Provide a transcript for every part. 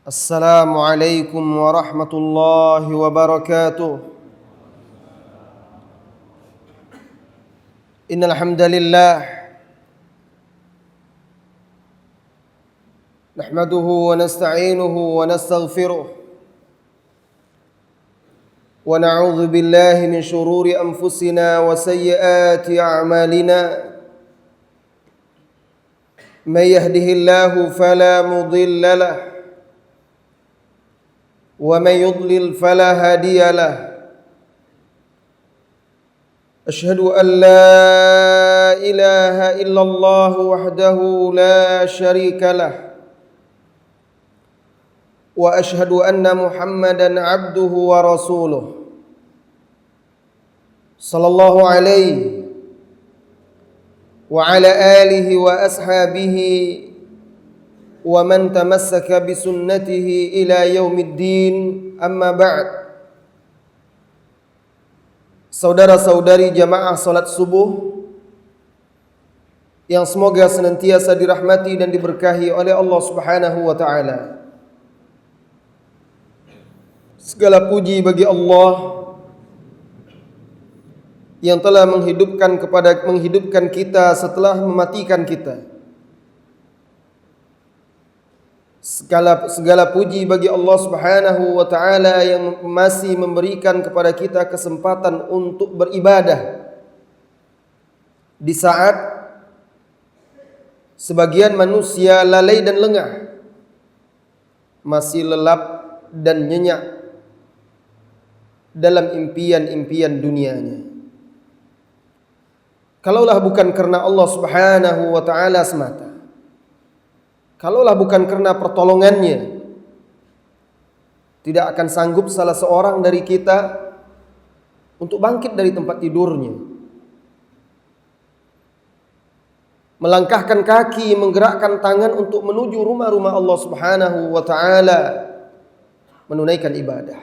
السلام عليكم ورحمة الله وبركاته. إن الحمد لله نحمده ونستعينه ونستغفره ونعوذ بالله من شرور أنفسنا وسيئات أعمالنا. من يهده الله فلا مضل له ومن يضلل فلا هادي له. أشهد أن لا إله إلا الله وحده لا شريك له وأشهد أن محمدا عبده ورسوله صلى الله عليه وعلى آله وأصحابه ومن تمسك بسنته إلى يوم الدين. Amma ba'd. Saudara-saudari jamaah salat subuh yang semoga senantiasa dirahmati dan diberkahi oleh Allah Subhanahu wa taala. Segala puji bagi Allah yang telah menghidupkan kita setelah mematikan kita. Segala puji bagi Allah Subhanahu wa taala yang masih memberikan kepada kita kesempatan untuk beribadah di saat sebagian manusia lalai dan lengah, masih lelap dan nyenyak dalam impian-impian dunianya. Kalaulah bukan karena Allah Subhanahu wa taala semata, kalaulah bukan karena pertolongannya, tidak akan sanggup salah seorang dari kita untuk bangkit dari tempat tidurnya, melangkahkan kaki, menggerakkan tangan untuk menuju rumah-rumah Allah Subhanahu wa taala, menunaikan ibadah.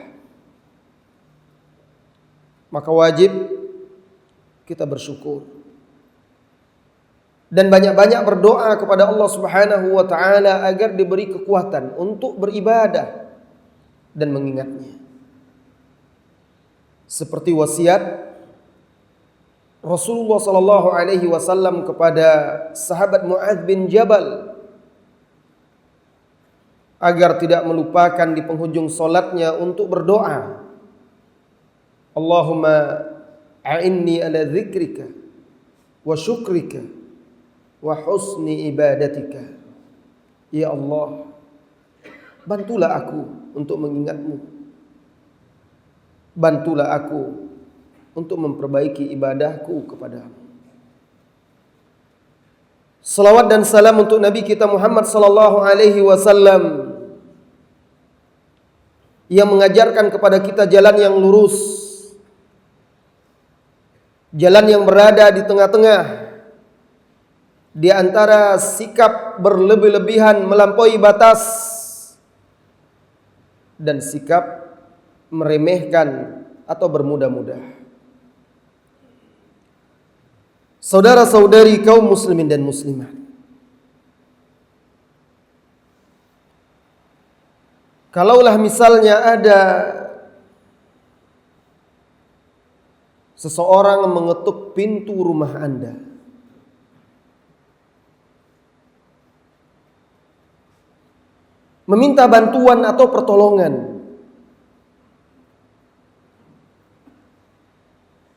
Maka wajib kita bersyukur dan banyak-banyak berdoa kepada Allah Subhanahu wa taala agar diberi kekuatan untuk beribadah dan mengingatnya. Seperti wasiat Rasulullah sallallahu alaihi wasallam kepada sahabat Muadz bin Jabal agar tidak melupakan di penghujung salatnya untuk berdoa, Allahumma a'inni ala dzikrika wa syukrika wa husni ibadatika. Ya Allah, bantulah aku untuk mengingatmu, bantulah aku untuk memperbaiki ibadahku kepadamu. Salawat dan salam untuk Nabi kita Muhammad sallallahu alaihi wasallam yang mengajarkan kepada kita jalan yang lurus, jalan yang berada di tengah-tengah di antara sikap berlebih-lebihan melampaui batas dan sikap meremehkan atau bermudah-mudah. Saudara-saudari kaum muslimin dan muslimat, kalaulah misalnya ada seseorang mengetuk pintu rumah Anda, meminta bantuan atau pertolongan,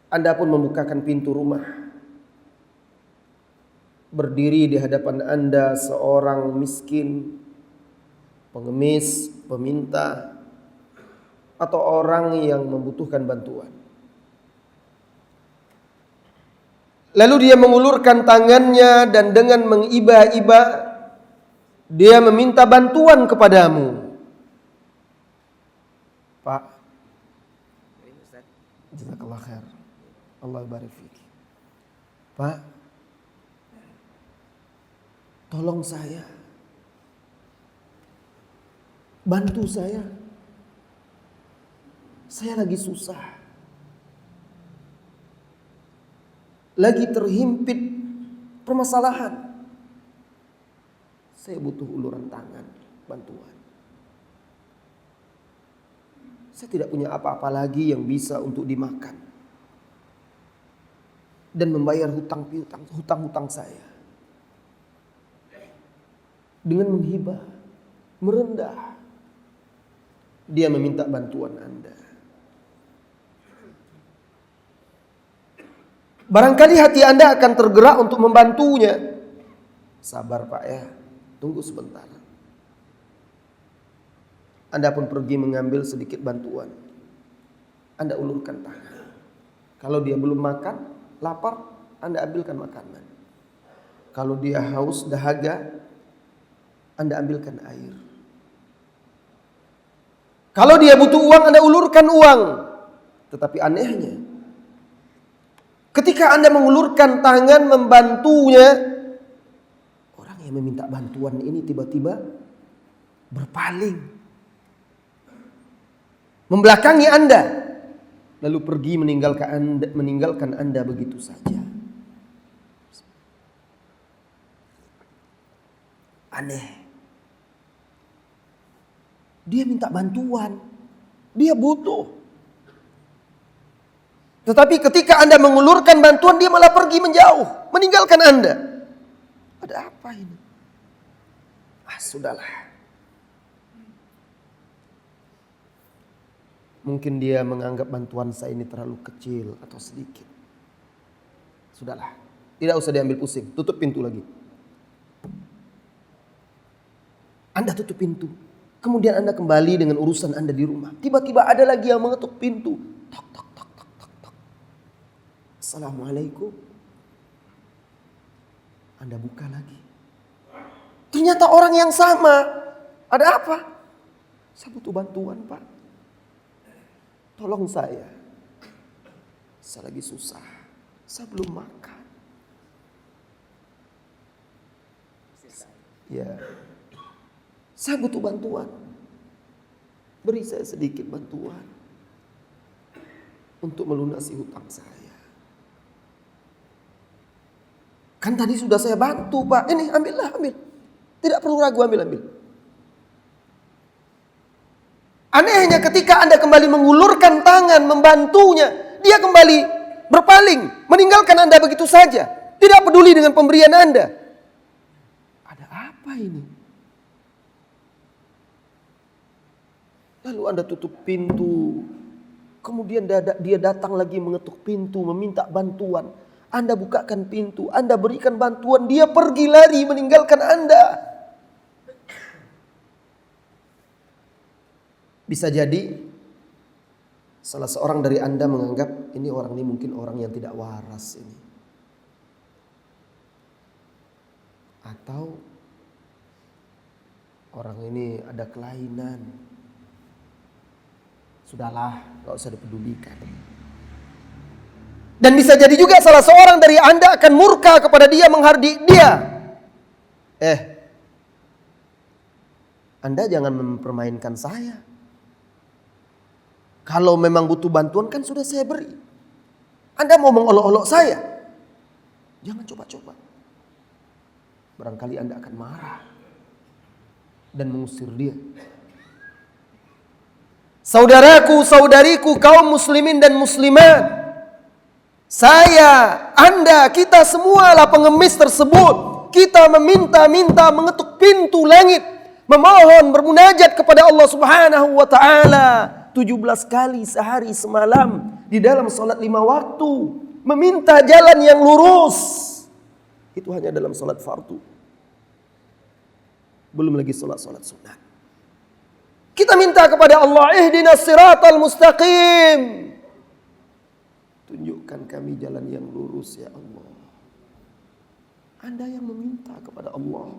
Anda pun membukakan pintu rumah. Berdiri di hadapan Anda seorang miskin, pengemis, peminta, atau orang yang membutuhkan bantuan. Lalu dia mengulurkan tangannya dan dengan mengiba-iba dia meminta bantuan kepadamu. Pak, jazakallah khair, Allah barik fiik. Pak, tolong saya, bantu saya lagi susah, lagi terhimpit permasalahan. Saya butuh uluran tangan, bantuan. Saya tidak punya apa-apa lagi yang bisa untuk dimakan dan membayar hutang-hutang saya. Dengan menghibah, merendah, dia meminta bantuan Anda. Barangkali hati Anda akan tergerak untuk membantunya. Sabar Pak ya, tunggu sebentar. Anda pun pergi mengambil sedikit bantuan. Anda ulurkan tangan. Kalau dia belum makan, lapar, Anda ambilkan makanan. Kalau dia haus, dahaga, Anda ambilkan air. Kalau dia butuh uang, Anda ulurkan uang. Tetapi anehnya, ketika Anda mengulurkan tangan membantunya, orang yang meminta bantuan ini tiba-tiba berpaling, membelakangi Anda, lalu pergi meninggalkan Anda begitu saja. Aneh. Dia minta bantuan, dia butuh. Tetapi ketika Anda mengulurkan bantuan, dia malah pergi menjauh, meninggalkan Anda. Ada apa ini? Sudahlah. Mungkin dia menganggap bantuan saya ini terlalu kecil atau sedikit. Sudahlah, tidak usah diambil pusing. Tutup pintu lagi. Anda tutup pintu. Kemudian Anda kembali dengan urusan Anda di rumah. Tiba-tiba ada lagi yang mengetuk pintu. Tok, tok, tok, tok, tok, tok. Assalamualaikum. Anda buka lagi. Ternyata orang yang sama. Ada apa? Saya butuh bantuan Pak. Tolong saya lagi susah, saya belum makan. Ya, saya butuh bantuan. Beri saya sedikit bantuan untuk melunasi hutang saya. Kan tadi sudah saya bantu Pak, ini ambil. Tidak perlu ragu, ambil. Anehnya ketika Anda kembali mengulurkan tangan membantunya, dia kembali berpaling, meninggalkan Anda begitu saja. Tidak peduli dengan pemberian Anda. Ada apa ini? Lalu Anda tutup pintu. Kemudian dia datang lagi mengetuk pintu, meminta bantuan. Anda bukakan pintu, Anda berikan bantuan, dia pergi lari meninggalkan Anda. Bisa jadi salah seorang dari Anda menganggap ini orang ini mungkin orang yang tidak waras ini. Atau orang ini ada kelainan. Sudahlah, gak usah dipedulikan. Dan bisa jadi juga salah seorang dari Anda akan murka kepada dia, menghardik dia. Anda jangan mempermainkan saya. Kalau memang butuh bantuan kan sudah saya beri. Anda mau mengolok-olok saya? Jangan coba-coba. Barangkali Anda akan marah dan mengusir dia. Saudaraku, saudariku, kaum muslimin dan muslimat. Saya, Anda, kita semualah pengemis tersebut. Kita meminta-minta, mengetuk pintu langit, memohon, bermunajat kepada Allah Subhanahu wa taala 17 kali sehari semalam di dalam salat 5 waktu, meminta jalan yang lurus. Itu hanya dalam salat fardu. Belum lagi salat-salat sunat. Kita minta kepada Allah, ihdinas siratal mustaqim. Tunjukkan kami jalan yang lurus ya Allah. Anda yang meminta kepada Allah.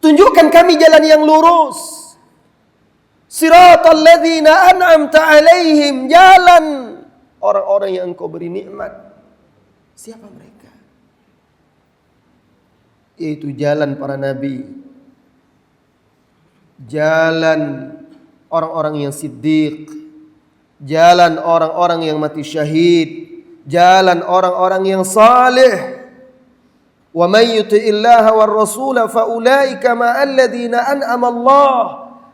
Tunjukkan kami jalan yang lurus. Siratal ladzina an'amta alaihim, jalan orang-orang yang Engkau beri nikmat. Siapa mereka? Yaitu jalan para nabi, jalan orang-orang yang siddiq, jalan orang-orang yang mati syahid, jalan orang-orang yang saleh. Wa may yuti'illaha war rasula fa ulaika ma'al ladzina an'ama Allah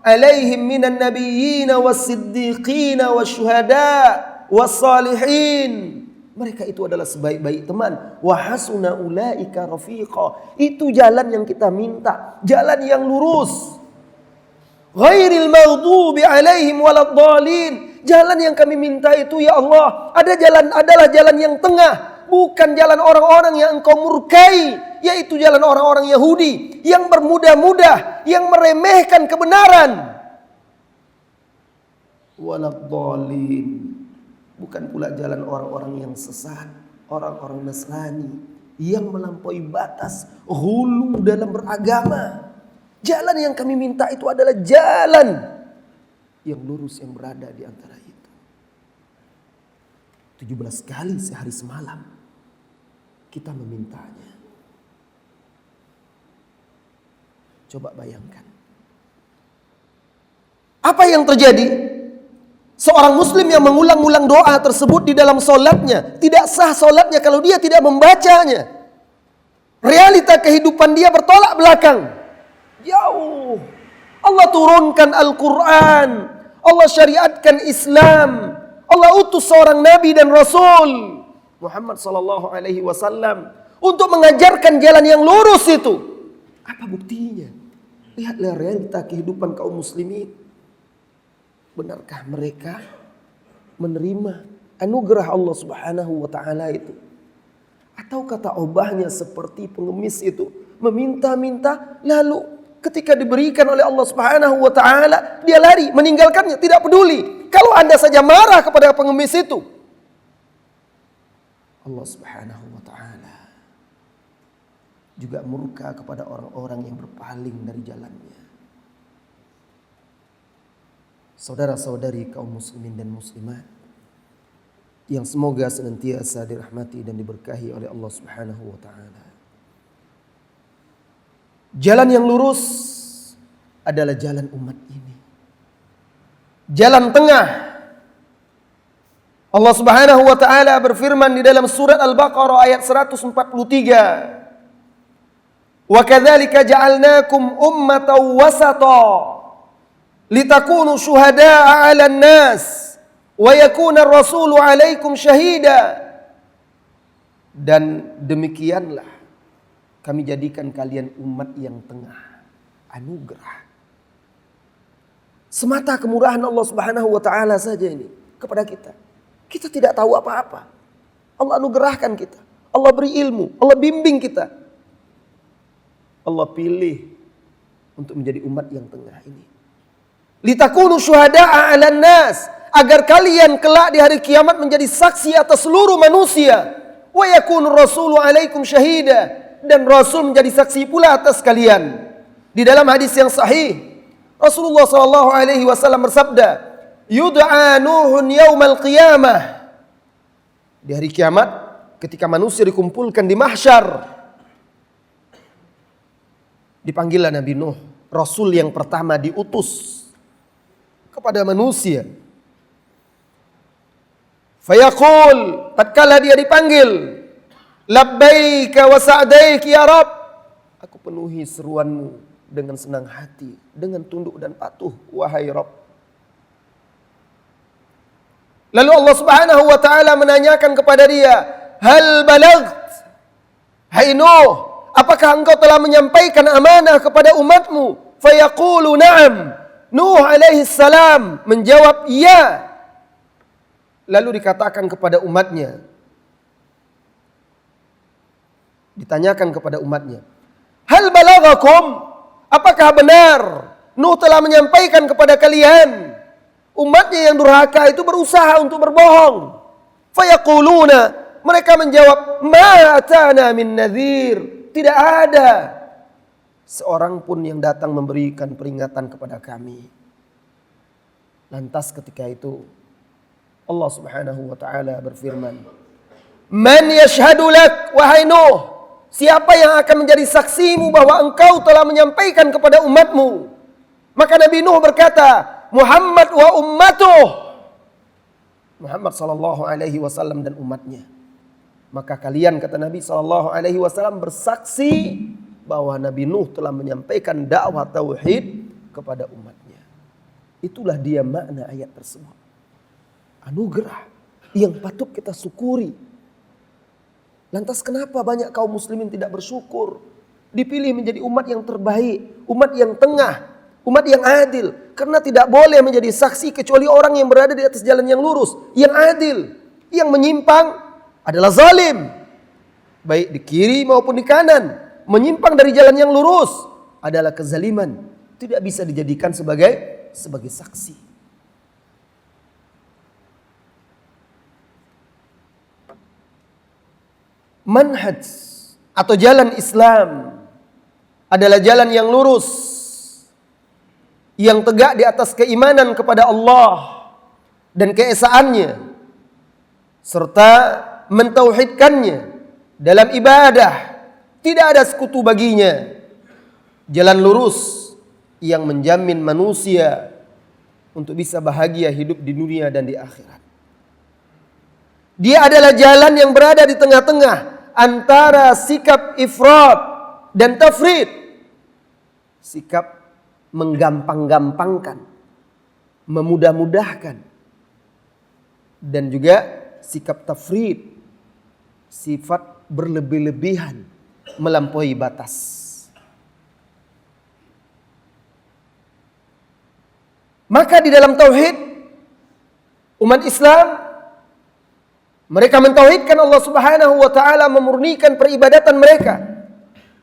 alaihim minan nabiyyin was-siddiqin wasyuhada was-salihin. Mereka itu adalah sebaik-baik teman. Wa hasuna ulaika rafiqa. Itu jalan yang kita minta, jalan yang lurus. Ghairil maghdubi alaihim waladdallin. Jalan yang kami minta itu ya Allah, adalah jalan yang tengah, bukan jalan orang-orang yang Engkau murkai, yaitu jalan orang-orang Yahudi yang bermudah-mudah, yang meremehkan kebenaran. Waladdallin. Bukan pula jalan orang-orang yang sesat, orang-orang Nasrani yang melampaui batas, ghulu dalam beragama. Jalan yang kami minta itu adalah jalan yang lurus yang berada di antara itu. 17 kali sehari semalam kita memintanya. Coba bayangkan. Apa yang terjadi? Seorang muslim yang mengulang-ulang doa tersebut di dalam solatnya, tidak sah solatnya kalau dia tidak membacanya. Realita kehidupan dia bertolak belakang. Jauh. Allah turunkan Al-Quran. Allah syariatkan Islam. Allah utus seorang Nabi dan Rasul Muhammad sallallahu alaihi wasallam untuk mengajarkan jalan yang lurus itu. Apa buktinya? Lihatlah realita kehidupan kaum muslimin. Benarkah mereka menerima anugerah Allah Subhanahu wa taala itu? Atau kata obahnya seperti pengemis itu, meminta-minta lalu ketika diberikan oleh Allah Subhanahu wa taala dia lari meninggalkannya, tidak peduli. Kalau Anda saja marah kepada pengemis itu, Allah Subhanahu wa taala juga murka kepada orang-orang yang berpaling dari jalannya. Saudara-saudari kaum muslimin dan muslimat yang semoga senantiasa dirahmati dan diberkahi oleh Allah Subhanahu wa taala. Jalan yang lurus adalah jalan umat ini. Jalan tengah. Allah Subhanahu wa taala berfirman di dalam surat Al-Baqarah ayat 143. Wa kadzalika ja'alnakum ummatan wasata litakunu syuhada'a 'alan nas wa yakuna ar-rasulu 'alaikum syahida. Dan demikianlah kami jadikan kalian umat yang tengah. Anugerah. Semata kemurahan Allah Subhanahu wa taala saja ini kepada kita. Kita tidak tahu apa-apa. Allah anugerahkan kita. Allah beri ilmu, Allah bimbing kita. Allah pilih untuk menjadi umat yang tengah ini. Litakunu syuhada'a 'alan nas, agar kalian kelak di hari kiamat menjadi saksi atas seluruh manusia. Wa yakunu rasulu 'alaikum syahida, dan Rasul menjadi saksi pula atas kalian. Di dalam hadis yang sahih, Rasulullah sallallahu alaihi wasallam bersabda, "Yud'a Nuhun yaumal qiyamah." Di hari kiamat ketika manusia dikumpulkan di mahsyar, dipanggillah Nabi Nuh, Rasul yang pertama diutus kepada manusia. Fayaqul, tatkala dia dipanggil, labbaika wa sa'daik ya Rabb, aku penuhi seruanmu dengan senang hati, dengan tunduk dan patuh, wahai Rabb. Lalu Allah Subhanahu wa taala menanyakan kepada dia, hal balaght? Hai Nuh, apakah engkau telah menyampaikan amanah kepada umatmu? Fayaqulu na'am. Nuh alaihi salam menjawab iya. Lalu dikatakan kepada umatnya, ditanyakan kepada umatnya, hal balaghakum? Apakah benar Nuh telah menyampaikan kepada kalian? Umatnya yang durhaka itu berusaha untuk berbohong. Fayaquluna, mereka menjawab, ma atana min nadhir. Tidak ada seorang pun yang datang memberikan peringatan kepada kami. Lantas ketika itu Allah Subhanahu wa taala berfirman, man yashhadu lak, wahai Nuh, siapa yang akan menjadi saksimu bahwa engkau telah menyampaikan kepada umatmu? Maka Nabi Nuh berkata, Muhammad wa ummatuh, Muhammad sallallahu alaihi wasallam dan umatnya. Maka kalian, kata Nabi sallallahu alaihi wasallam, bersaksi bahwa Nabi Nuh telah menyampaikan dakwah tauhid kepada umatnya. Itulah dia makna ayat tersebut. Anugerah yang patut kita syukuri. Lantas kenapa banyak kaum muslimin tidak bersyukur? Dipilih menjadi umat yang terbaik, umat yang tengah, umat yang adil. Karena tidak boleh menjadi saksi kecuali orang yang berada di atas jalan yang lurus, yang adil. Yang menyimpang adalah zalim, baik di kiri maupun di kanan. Menyimpang dari jalan yang lurus adalah kezaliman, tidak bisa dijadikan sebagai saksi. Manhaj atau jalan Islam adalah jalan yang lurus, yang tegak di atas keimanan kepada Allah dan keesaannya, serta mentauhidkannya dalam ibadah. Tidak ada sekutu baginya. Jalan lurus yang menjamin manusia untuk bisa bahagia hidup di dunia dan di akhirat. Dia adalah jalan yang berada di tengah-tengah antara sikap ifrat dan tafrid. Sikap menggampang-gampangkan, memudah-mudahkan, dan juga sikap tafrid, sifat berlebih-lebihan, melampaui batas. Maka di dalam tauhid, umat Islam, mereka mentauhidkan Allah Subhanahu wa taala, memurnikan peribadatan mereka,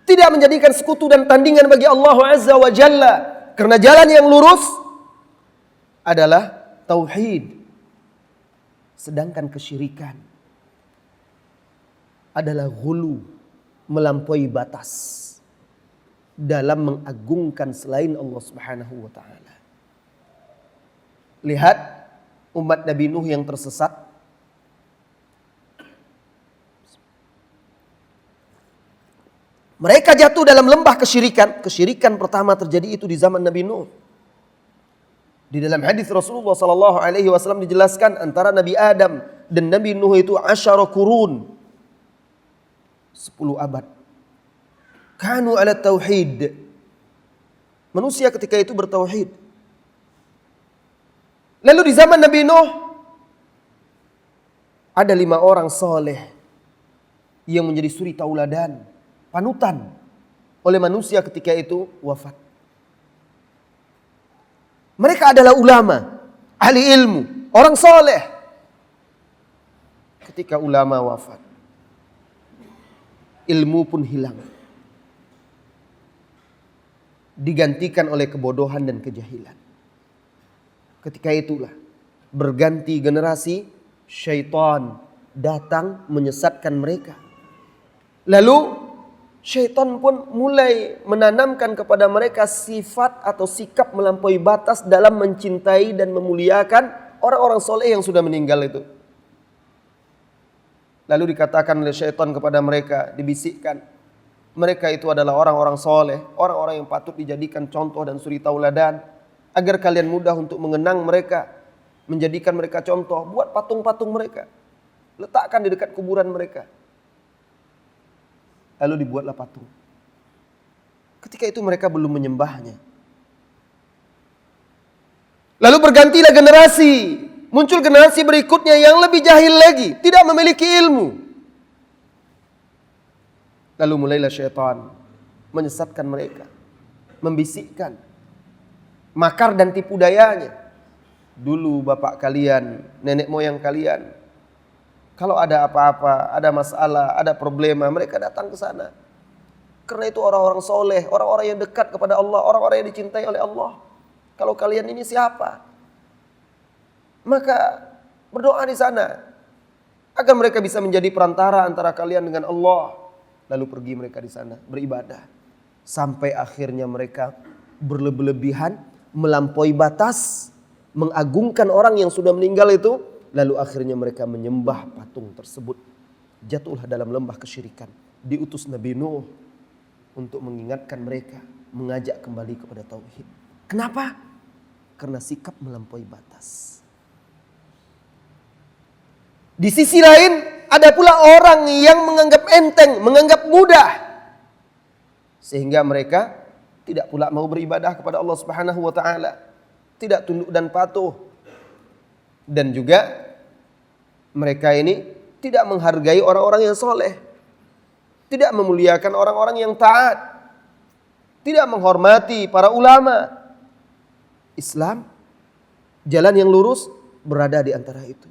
tidak menjadikan sekutu dan tandingan bagi Allah Azza wa Jalla. Karena jalan yang lurus adalah tauhid. Sedangkan kesyirikan adalah ghulu, melampaui batas dalam mengagungkan selain Allah Subhanahu wa taala. Lihat umat Nabi Nuh yang tersesat. Mereka jatuh dalam lembah kesyirikan. Kesyirikan pertama terjadi itu di zaman Nabi Nuh. Di dalam hadis Rasulullah sallallahu alaihi wasallam dijelaskan antara Nabi Adam dan Nabi Nuh itu 10 qurun. 10 abad. Kanu ala tauhid. Manusia ketika itu bertauhid. Lalu di zaman Nabi Nuh ada 5 orang soleh yang menjadi suri tauladan, panutan oleh manusia ketika itu wafat. Mereka adalah ulama, ahli ilmu, orang soleh. Ketika ulama wafat, ilmu pun hilang, digantikan oleh kebodohan dan kejahilan. Ketika itulah berganti generasi, syaitan datang menyesatkan mereka. Lalu syaitan pun mulai menanamkan kepada mereka sifat atau sikap melampaui batas dalam mencintai dan memuliakan orang-orang soleh yang sudah meninggal itu. Lalu dikatakan oleh syaitan kepada mereka, dibisikkan, mereka itu adalah orang-orang soleh, orang-orang yang patut dijadikan contoh dan suri tauladan, agar kalian mudah untuk mengenang mereka, menjadikan mereka contoh. Buat patung-patung mereka, letakkan di dekat kuburan mereka. Lalu dibuatlah patung. Ketika itu mereka belum menyembahnya. Lalu bergantilah generasi. Muncul generasi berikutnya yang lebih jahil lagi, tidak memiliki ilmu. Lalu mulailah syaitan menyesatkan mereka, membisikkan makar dan tipu dayanya. Dulu bapak kalian, nenek moyang kalian, kalau ada apa-apa, ada masalah, ada problema, mereka datang ke sana. Karena itu orang-orang soleh, orang-orang yang dekat kepada Allah, orang-orang yang dicintai oleh Allah. Kalau kalian ini siapa? Maka berdoa di sana agar mereka bisa menjadi perantara antara kalian dengan Allah. Lalu pergi mereka di sana beribadah. Sampai akhirnya mereka berlebihan, melampaui batas, mengagungkan orang yang sudah meninggal itu. Lalu akhirnya mereka menyembah patung tersebut. Jatuhlah dalam lembah kesyirikan. Diutus Nabi Nuh untuk mengingatkan mereka, mengajak kembali kepada tauhid. Kenapa? Karena sikap melampaui batas. Di sisi lain ada pula orang yang menganggap enteng, menganggap mudah, sehingga mereka tidak pula mau beribadah kepada Allah Subhanahu wa taala. tidak tunduk dan patuh. Dan juga mereka ini tidak menghargai orang-orang yang soleh, tidak memuliakan orang-orang yang taat, tidak menghormati para ulama. Islam, jalan yang lurus berada di antara itu.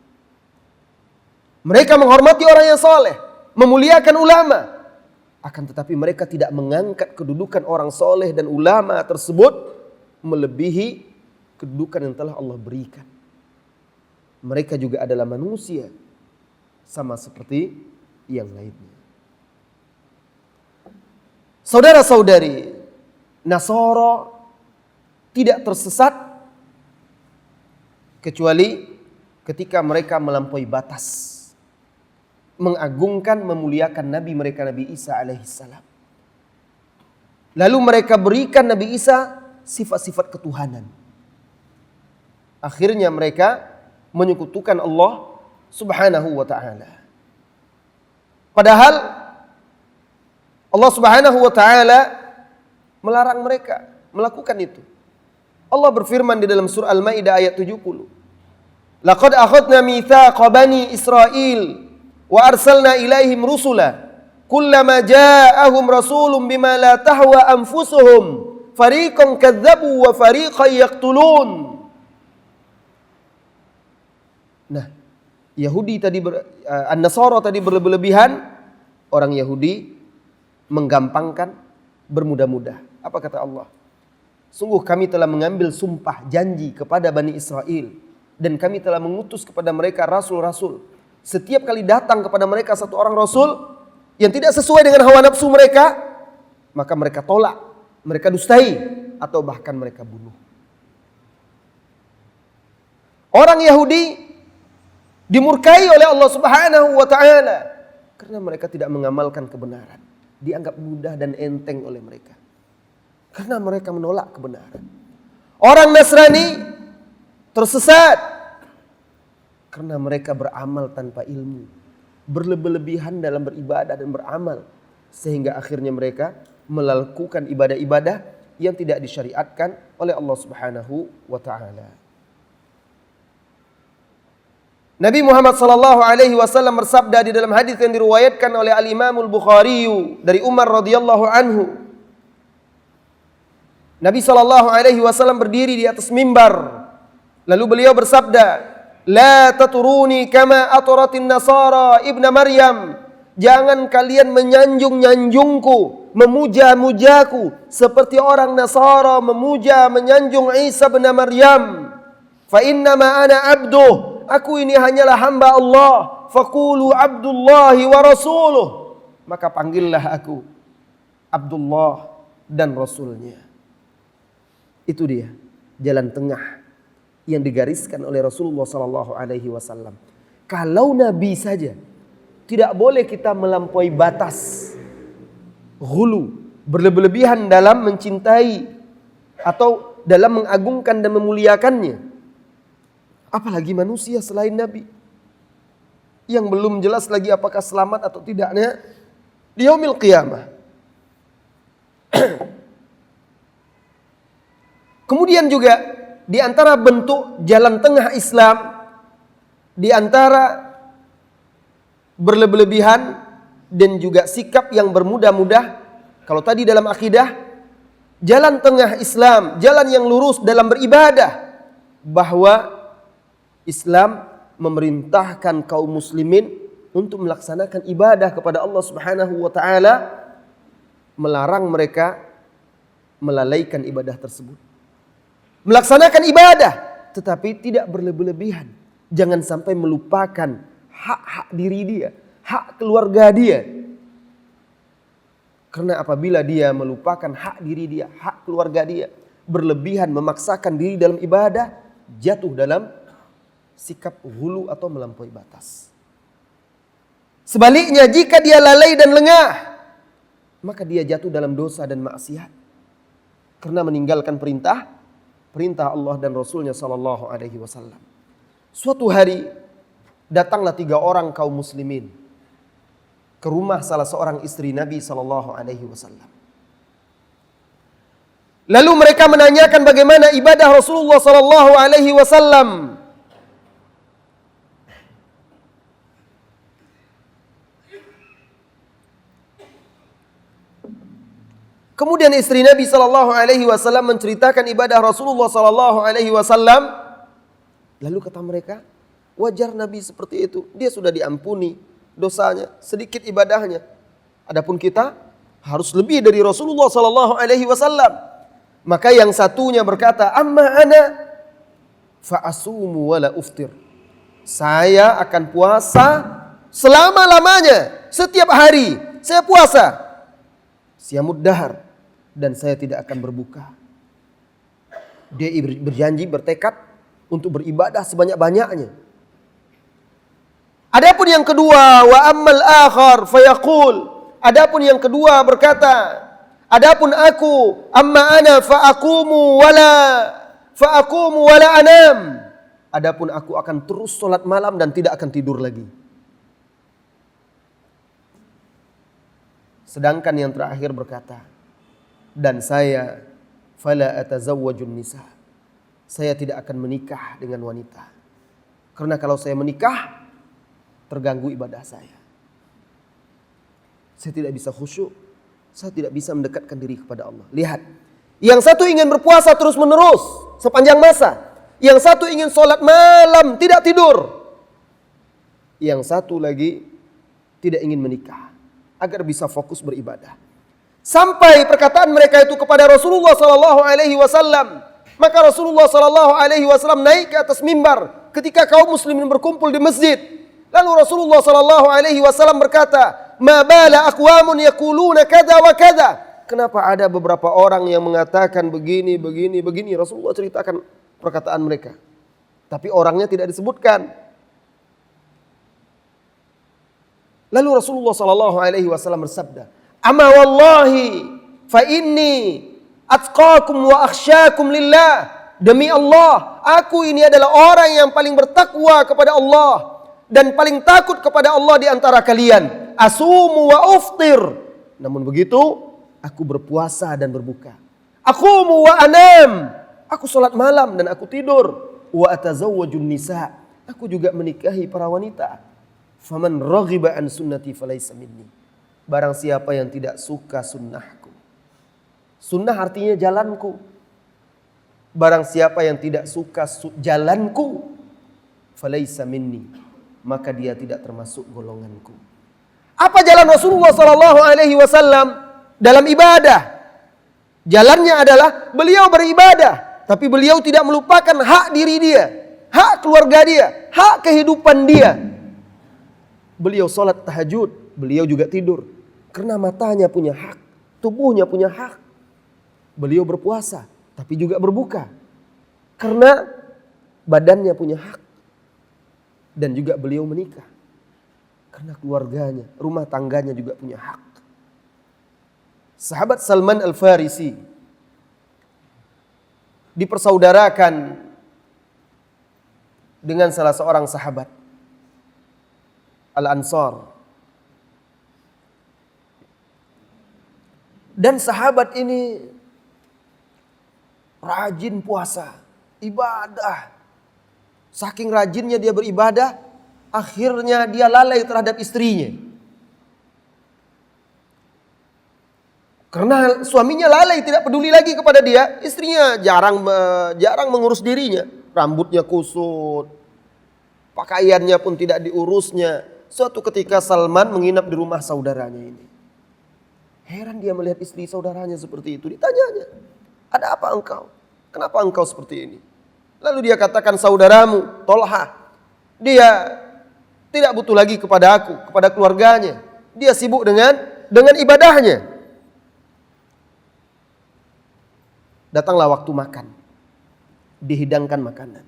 Mereka menghormati orang yang soleh, memuliakan ulama. Akan tetapi mereka tidak mengangkat kedudukan orang soleh dan ulama tersebut melebihi kedudukan yang telah Allah berikan. Mereka juga adalah manusia, sama seperti yang lainnya. Saudara-saudari, Nasara tidak tersesat kecuali ketika mereka melampaui batas, mengagungkan, memuliakan Nabi mereka, Nabi Isa alaihissalam. Lalu mereka berikan Nabi Isa sifat-sifat ketuhanan. Akhirnya mereka menyekutukan Allah subhanahu wa ta'ala. Padahal Allah subhanahu wa ta'ala melarang mereka melakukan itu. Allah berfirman di dalam surah Al-Maidah ayat 70. Laqad akhadna mitsaqa bani Israil wa arsalna ilaihim rusula kullama ja'ahum rasulun bima la tahwa anfusuhum fariqan kadzabu wa fariqan yaqtulun. Nah, Yahudi tadi An-Nasara tadi berlebihan, orang Yahudi menggampangkan, bermudah-mudah. Apa kata Allah? Sungguh kami telah mengambil sumpah janji kepada Bani Israel dan kami telah mengutus kepada mereka rasul-rasul. Setiap kali datang kepada mereka satu orang rasul yang tidak sesuai dengan hawa nafsu mereka, maka mereka tolak, mereka dustai, atau bahkan mereka bunuh. Orang Yahudi dimurkai oleh Allah subhanahu wa ta'ala karena mereka tidak mengamalkan kebenaran. Dianggap mudah dan enteng oleh mereka karena mereka menolak kebenaran. Orang Nasrani tersesat karena mereka beramal tanpa ilmu, berlebihan dalam beribadah dan beramal, sehingga akhirnya mereka melakukan ibadah-ibadah yang tidak disyariatkan oleh Allah subhanahu wa ta'ala. Nabi Muhammad sallallahu alaihi wasallam bersabda di dalam hadis yang diriwayatkan oleh Al-Imam Al-Bukhari dari Umar radhiyallahu anhu. Nabi sallallahu alaihi wasallam berdiri di atas mimbar, lalu beliau bersabda, "La taturuni kama aturatin Nasara ibna Maryam." Jangan kalian menyanjung-nyanjungku, memuja-mujaku seperti orang Nasara memuja menyanjung Isa bin Maryam. Fa innama ana abduh. Aku ini hanyalah hamba Allah. Faqulu Abdullahi wa rasuluh. Maka panggillah aku Abdullah dan Rasulnya. Itu dia jalan tengah yang digariskan oleh Rasulullah sallallahu alaihi wasallam. Kalau Nabi saja tidak boleh kita melampaui batas, ghulu, berlebihan dalam mencintai atau dalam mengagungkan dan memuliakannya. Apalagi manusia selain Nabi yang belum jelas lagi apakah selamat atau tidaknya di yaumil qiyamah. Kemudian juga di antara bentuk jalan tengah Islam, di antara berlebihan dan juga sikap yang bermudah-mudah, kalau tadi dalam akidah, jalan tengah Islam, jalan yang lurus dalam beribadah, bahwa Islam memerintahkan kaum muslimin untuk melaksanakan ibadah kepada Allah Subhanahu wa taala, melarang mereka melalaikan ibadah tersebut. Melaksanakan ibadah tetapi tidak berlebihan. Jangan sampai melupakan hak-hak diri dia, hak keluarga dia. Karena apabila dia melupakan hak diri dia, hak keluarga dia, berlebihan memaksakan diri dalam ibadah, jatuh dalam sikap ghulu atau melampaui batas. Sebaliknya, jika dia lalai dan lengah, maka dia jatuh dalam dosa dan maksiat karena meninggalkan perintah Allah dan Rasulnya sallallahu alaihi wasallam. Suatu hari datanglah 3 orang kaum muslimin ke rumah salah seorang istri Nabi sallallahu alaihi wasallam. Lalu mereka menanyakan bagaimana ibadah Rasulullah sallallahu alaihi wasallam. Kemudian istri Nabi sallallahu alaihi wasallam menceritakan ibadah Rasulullah sallallahu alaihi wasallam. Lalu kata mereka, wajar Nabi seperti itu. Dia sudah diampuni dosanya, sedikit ibadahnya. Adapun kita harus lebih dari Rasulullah sallallahu alaihi wasallam. Maka yang satunya berkata, amma ana fa asumu wala uftir. Saya akan puasa selama-lamanya, setiap hari saya puasa. Siyamud dahar, dan saya tidak akan berbuka. Dia berjanji, bertekad untuk beribadah sebanyak-banyaknya. Adapun yang kedua, wa ammal akhar fayaqul. Adapun yang kedua berkata, adapun aku, amma ana faaqumu wala anam. Adapun aku akan terus salat malam dan tidak akan tidur lagi. Sedangkan yang terakhir berkata, dan saya fala atazawwajun nisa. Saya tidak akan menikah dengan wanita. Karena kalau saya menikah, terganggu ibadah saya. Saya tidak bisa khusyuk. Saya tidak bisa mendekatkan diri kepada Allah. Lihat. Yang satu ingin berpuasa terus menerus sepanjang masa. Yang satu ingin sholat malam tidak tidur. Yang satu lagi tidak ingin menikah agar bisa fokus beribadah. Sampai perkataan mereka itu kepada Rasulullah sallallahu alaihi wasallam. Maka Rasulullah sallallahu alaihi wasallam naik ke atas mimbar ketika kaum muslimin berkumpul di masjid. Lalu Rasulullah sallallahu alaihi wasallam berkata, "Ma bala aqwamun yaquluna kadza wa kadza." Kenapa ada beberapa orang yang mengatakan begini. Rasulullah ceritakan perkataan mereka. Tapi orangnya tidak disebutkan. Lalu Rasulullah sallallahu alaihi wasallam bersabda, "Ama wallahi fa inni atqakum wa akhsyakum lillah." Demi Allah, aku ini adalah orang yang paling bertakwa kepada Allah dan paling takut kepada Allah di antara kalian. Asumu wa uftir. Namun begitu, aku berpuasa dan berbuka. Aqumu wa anam. Aku salat malam dan aku tidur. Wa atazawwajun nisa. Aku juga menikahi para wanita. Faman raghiba an sunnati falaysa minni. Barang siapa yang tidak suka sunnahku. Sunnah artinya jalanku. Barang siapa yang tidak suka jalanku, falaysa minni, maka dia tidak termasuk golonganku. Apa jalan Rasulullah sallallahu alaihi wasallam dalam ibadah? Jalannya adalah beliau beribadah, tapi beliau tidak melupakan hak diri dia, hak keluarga dia, hak kehidupan dia. Beliau salat tahajud, beliau juga tidur. Karena matanya punya hak, tubuhnya punya hak. Beliau berpuasa, tapi juga berbuka. Karena badannya punya hak. Dan juga beliau menikah. Karena keluarganya, rumah tangganya juga punya hak. Sahabat Salman Al-Farisi dipersaudarakan dengan salah seorang sahabat Al-Ansar. Dan sahabat ini rajin puasa, ibadah. Saking rajinnya dia beribadah, akhirnya dia lalai terhadap istrinya. Karena suaminya lalai, tidak peduli lagi kepada dia, istrinya jarang mengurus dirinya. Rambutnya kusut, pakaiannya pun tidak diurusnya. Suatu ketika Salman menginap di rumah saudaranya ini. Heran dia melihat istri saudaranya seperti itu. Ditanyanya, ada apa engkau? Kenapa engkau seperti ini? Lalu dia katakan, saudaramu Tolha, dia tidak butuh lagi kepada aku, kepada keluarganya. Dia sibuk dengan ibadahnya. Datanglah waktu makan. Dihidangkan makanan.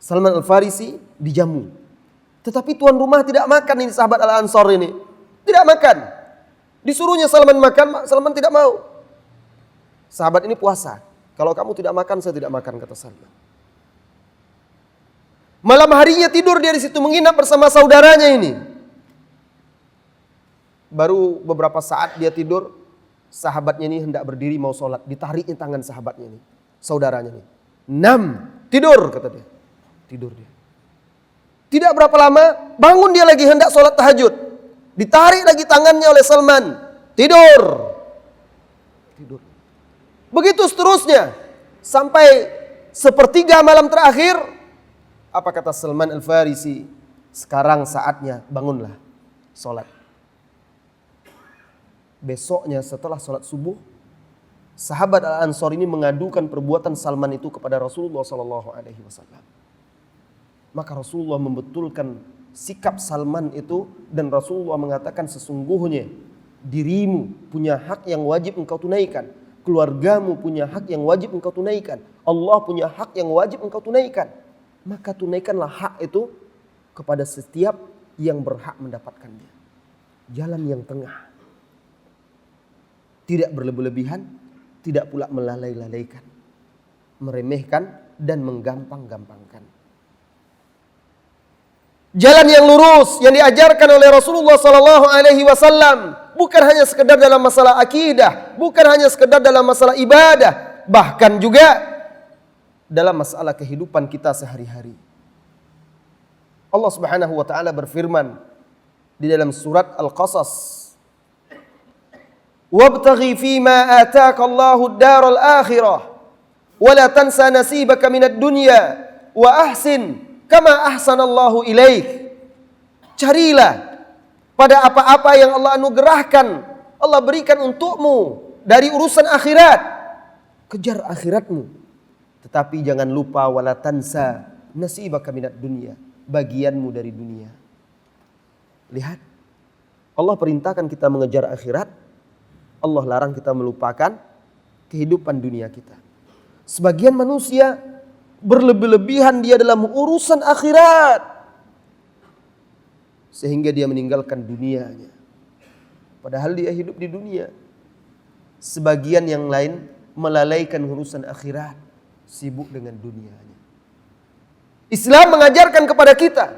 Salman Al-Farisi dijamu. Tetapi tuan rumah tidak makan, ini sahabat Al-Ansar ini. Tidak makan. Disuruhnya Salman makan, Salman tidak mau. Sahabat ini puasa. Kalau kamu tidak makan, saya tidak makan, kata Salman. Malam harinya tidur dia di situ menginap bersama saudaranya ini. Baru beberapa saat dia tidur, Sahabatnya ini hendak berdiri mau sholat, ditariknya tangan sahabatnya ini, saudaranya ini. 6, tidur kata dia. Tidur dia. Tidak berapa lama, bangun dia lagi hendak sholat tahajud. Ditarik lagi tangannya oleh Salman. Tidur. Tidur. Begitu seterusnya. Sampai sepertiga malam terakhir, apa kata Salman Al-Farisi? Sekarang saatnya, bangunlah, sholat. Besoknya setelah sholat subuh, sahabat Al-Ansor ini mengadukan perbuatan Salman itu kepada Rasulullah SAW. Maka Rasulullah membetulkan sikap Salman itu, dan Rasulullah mengatakan sesungguhnya dirimu punya hak yang wajib engkau tunaikan, keluargamu punya hak yang wajib engkau tunaikan, Allah punya hak yang wajib engkau tunaikan. Maka tunaikanlah hak itu kepada setiap yang berhak mendapatkannya. Jalan yang tengah. Tidak berlebih-lebihan, tidak pula melalai-lalaikan, meremehkan dan menggampang-gampangkan. Jalan yang lurus yang diajarkan oleh Rasulullah SAW bukan hanya sekedar dalam masalah akidah, bukan hanya sekedar dalam masalah ibadah, bahkan juga dalam masalah kehidupan kita sehari-hari. Allah Subhanahu wa taala berfirman di dalam surat Al-Qasas, "Wabtaghi fima ataka Allahu ad-daral akhirah wa la tansa nasibaka minad dunya wa ahsin kama ahsanallahu ilaik." Carilah pada apa-apa yang Allah anugerahkan, Allah berikan untukmu dari urusan akhirat. Kejar akhiratmu, tetapi jangan lupa wala tansa nasibaka minad dunya, bagianmu dari dunia. Lihat, Allah perintahkan kita mengejar akhirat, Allah larang kita melupakan kehidupan dunia kita. Sebagian manusia berlebih-lebihan dia dalam urusan akhirat, sehingga dia meninggalkan dunianya. Padahal dia hidup di dunia. Sebagian yang lain melalaikan urusan akhirat, sibuk dengan dunianya. Islam mengajarkan kepada kita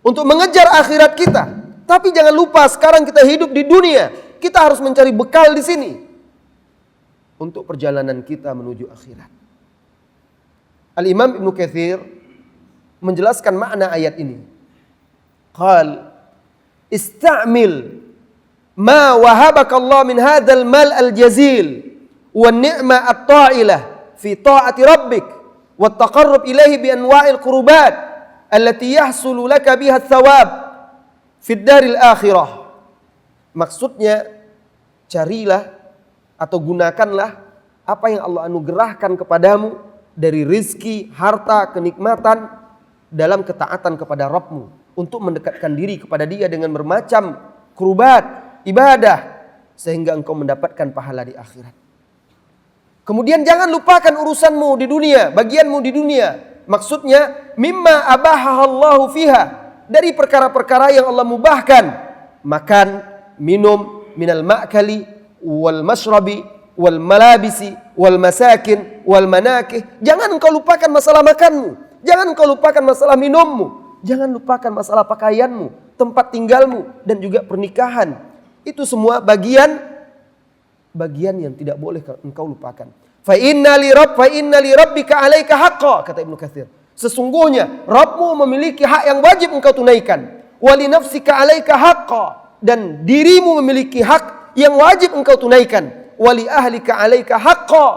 untuk mengejar akhirat kita, tapi jangan lupa sekarang kita hidup di dunia. Kita harus mencari bekal di sini untuk perjalanan kita menuju akhirat. Al-Imam Ibnu Katsir menjelaskan makna ayat ini. Qal ista'mil ma wahabaka Allah min hadzal mal al-jazil wan ni'ma at-ta'ilah fi ta'ati rabbik wat taqarrub ilaihi bi anwa'il qurubat allati yahsulu laka biha ats-tsawab fid daril akhirah. Maksudnya, carilah atau gunakanlah apa yang Allah anugerahkan kepadamu dari rizki, harta, kenikmatan dalam ketaatan kepada Rabbmu, untuk mendekatkan diri kepada Dia dengan bermacam kurbat, ibadah, sehingga engkau mendapatkan pahala di akhirat. Kemudian jangan lupakan urusanmu di dunia, bagianmu di dunia. Maksudnya, mimma abahahallahu fiha, dari perkara-perkara yang Allah mubahkan. Makan, minum, minal ma'kali, wal mashrabi, wal malabisi, wal masakin, wal manakih. Jangan engkau lupakan masalah makanmu. Jangan engkau lupakan masalah minummu. Jangan lupakan masalah pakaianmu, tempat tinggalmu, dan juga pernikahan. Itu semua bagian yang tidak boleh engkau lupakan. Fa inna li rabbika 'alaika haqqan, kata Ibnu Katsir. Sesungguhnya Rabbmu memiliki hak yang wajib engkau tunaikan. Wa li nafsika 'alaika haqqan, dan dirimu memiliki hak yang wajib engkau tunaikan. Wa li ahlika 'alaika haqqan,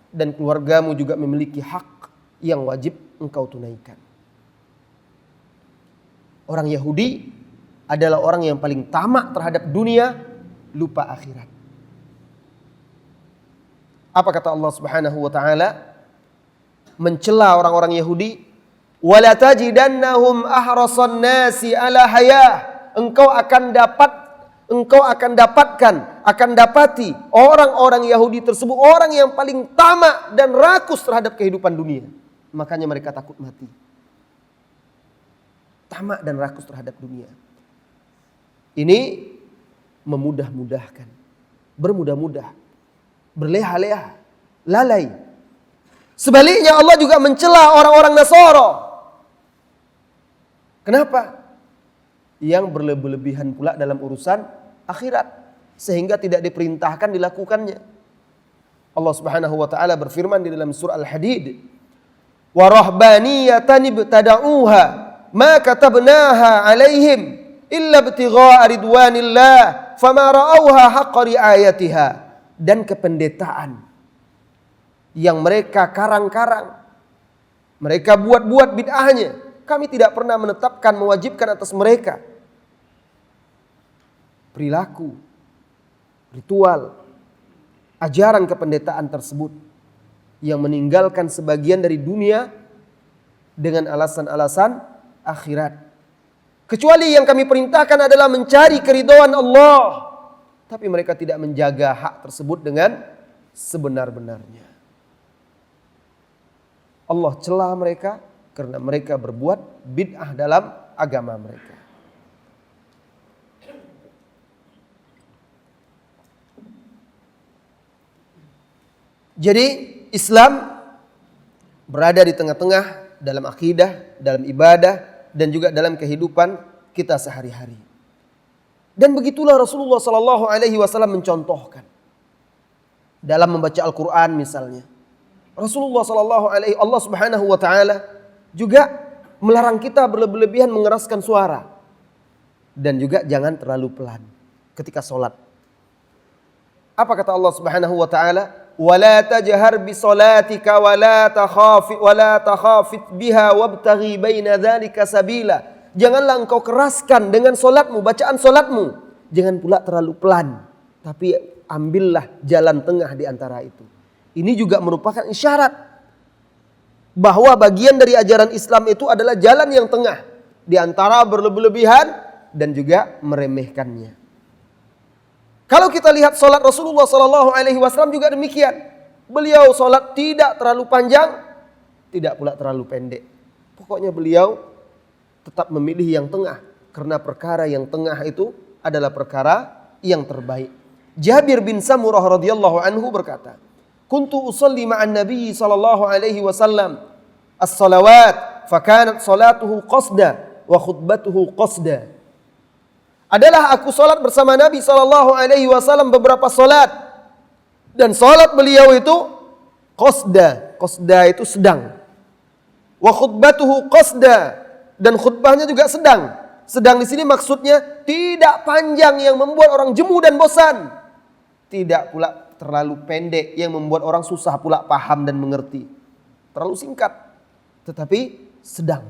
dan keluargamu juga memiliki hak yang wajib engkau tunaikan. Orang Yahudi adalah orang yang paling tamak terhadap dunia, lupa akhirat. Apa kata Allah Subhanahu wa taala mencela orang-orang Yahudi? Wala tajidannahum ahrasan nasi ala hayah. Engkau akan dapati orang-orang Yahudi tersebut orang yang paling tamak dan rakus terhadap kehidupan dunia. Makanya mereka takut mati. Tamak dan rakus terhadap dunia. Ini memudah-mudahkan, bermudah-mudah, berleha-leha, lalai. Sebaliknya Allah juga mencela orang-orang Nasara. Kenapa? Yang berlebihan pula dalam urusan akhirat. sehingga tidak diperintahkan dilakukannya. Allah Subhanahu wa taala berfirman di dalam surah Al-Hadid, "Wa rahbaniyatan ibtada'uha ma katabnaha 'alaihim illa ibtigha'a ridwanillah fama ra'awha haqqa ri'ayatiha." Dan kependetaan yang mereka karang-karang, mereka buat-buat bid'ahnya, kami tidak pernah menetapkan, mewajibkan atas mereka perilaku, ritual, ajaran kependetaan tersebut yang meninggalkan sebagian dari dunia dengan alasan-alasan akhirat. Kecuali yang kami perintahkan adalah mencari keridhaan Allah, tapi mereka tidak menjaga hak tersebut dengan sebenar-benarnya. Allah celah mereka karena mereka berbuat bid'ah dalam agama mereka. Jadi Islam berada di tengah-tengah dalam akidah, dalam ibadah, dan juga dalam kehidupan kita sehari-hari. Dan begitulah Rasulullah SAW mencontohkan dalam membaca Al-Quran misalnya. Rasulullah SAW, Allah Subhanahu wa taala juga melarang kita berlebihan mengeraskan suara, dan juga jangan terlalu pelan ketika sholat. Apa kata Allah Subhanahu wa taala? "Wala tajhar bi salatika wala takhafit biha wabtaghi baina dzalika sabila." Janganlah engkau keraskan dengan solatmu, bacaan solatmu. Jangan pula terlalu pelan, tapi ambillah jalan tengah di antara itu. Ini juga merupakan isyarat bahwa bagian dari ajaran Islam itu adalah jalan yang tengah di antara berlebihan dan juga meremehkannya. Kalau kita lihat solat Rasulullah SAW juga demikian. Beliau solat tidak terlalu panjang, tidak pula terlalu pendek. Pokoknya beliau tetap memilih yang tengah, karena perkara yang tengah itu adalah perkara yang terbaik. Jabir bin Samurah radhiyallahu anhu berkata, "Kuntu usalli ma'an Nabi sallallahu alaihi wasallam as-salawat, fa kanat salatuhu qasda wa khutbatuhu qasda." Adalah aku salat bersama Nabi sallallahu alaihi wasallam beberapa salat, dan salat beliau itu qasda. Qasda itu sedang. Wa khutbatuhu qasda, dan khutbahnya juga sedang. Sedang di sini maksudnya tidak panjang yang membuat orang jemu dan bosan, tidak pula terlalu pendek yang membuat orang susah pula paham dan mengerti. Terlalu singkat, tetapi sedang.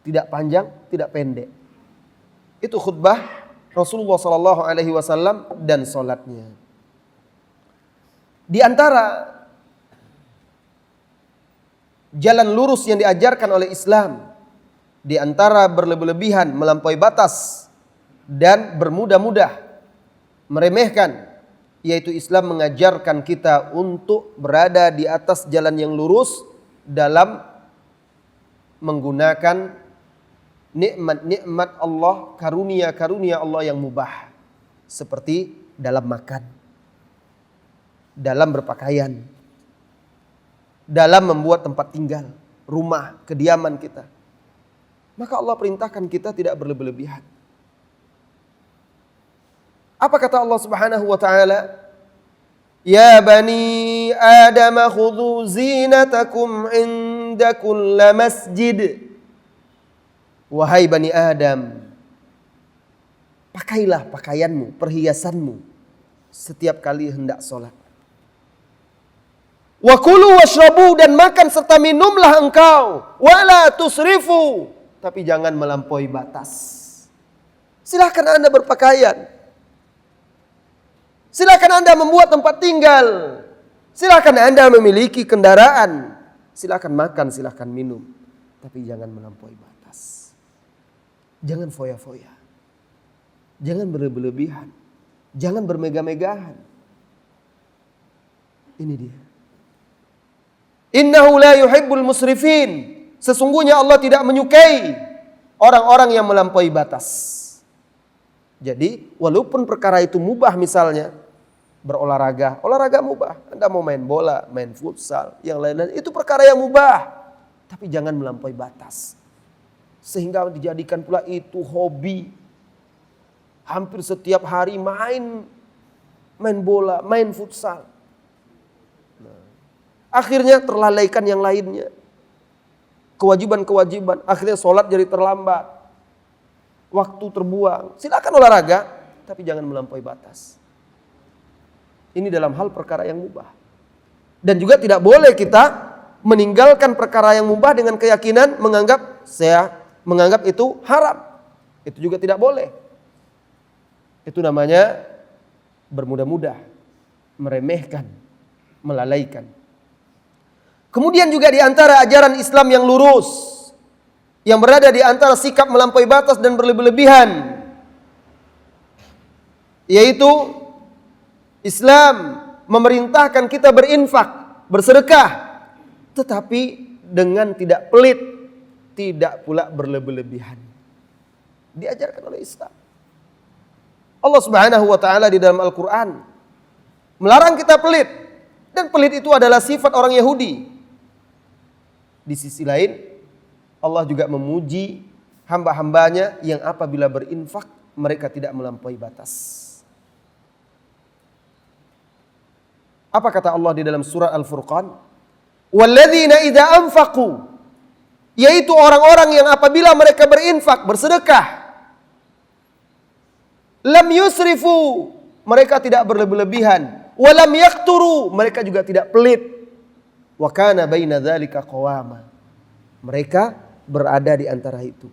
Tidak panjang, tidak pendek. Itu khutbah Rasulullah SAW dan salatnya. Di antara jalan lurus yang diajarkan oleh Islam, di antara berlebihan, melampaui batas, dan bermudah-mudah meremehkan, yaitu Islam mengajarkan kita untuk berada di atas jalan yang lurus dalam menggunakan nikmat-nikmat Allah, karunia-karunia Allah yang mubah, seperti dalam makan, dalam berpakaian, dalam membuat tempat tinggal, rumah, kediaman kita. Maka Allah perintahkan kita tidak berlebihan. Apa kata Allah Subhanahu wa taala? "Ya bani Adam khudhu zinatakum inda kulli masjid." Wahai Bani Adam, pakailah pakaianmu, perhiasanmu setiap kali hendak sholat. Wa kulu washrabu, dan makan serta minumlah engkau. Wala tusrifu, tapi jangan melampaui batas. Silahkan Anda berpakaian, silahkan Anda membuat tempat tinggal, silahkan Anda memiliki kendaraan, silahkan makan, silahkan minum, tapi jangan melampaui batas. Jangan foya-foya, jangan berlebihan, jangan bermegah-megahan. Ini dia. Innahu la yuhibbul musrifin. Sesungguhnya Allah tidak menyukai orang-orang yang melampaui batas. Jadi, walaupun perkara itu mubah, misalnya berolahraga, olahraga mubah. Anda mau main bola, main futsal, yang lain-lain, itu perkara yang mubah. Tapi jangan melampaui batas, sehingga dijadikan pula itu hobi. Hampir setiap hari main bola, main futsal. Akhirnya terlalaikan yang lainnya. Kewajiban-kewajiban, akhirnya sholat jadi terlambat. Waktu terbuang. Silakan olahraga, tapi jangan melampaui batas. Ini dalam hal perkara yang mubah. Dan juga tidak boleh kita meninggalkan perkara yang mubah dengan keyakinan menganggap itu haram. Itu juga tidak boleh. Itu namanya bermudah-mudah, meremehkan, melalaikan. Kemudian juga di antara ajaran Islam yang lurus, yang berada di antara sikap melampaui batas dan berlebih-lebihan, yaitu Islam memerintahkan kita berinfak, bersedekah, tetapi dengan tidak pelit, tidak pula berlebih-lebihan. Diajarkan oleh Islam. Allah Subhanahu wa taala di dalam Al-Qur'an melarang kita pelit, dan pelit itu adalah sifat orang Yahudi. Di sisi lain, Allah juga memuji hamba-hambanya yang apabila berinfak mereka tidak melampaui batas. Apa kata Allah di dalam surah Al-Furqan? Walladzina idza anfaqu, yaitu orang-orang yang apabila mereka berinfak, bersedekah, lam yusrifu, mereka tidak berlebih-lebihan, walam yaqturu, mereka juga tidak pelit, wa kana baina dzalika qawama, mereka berada di antara itu.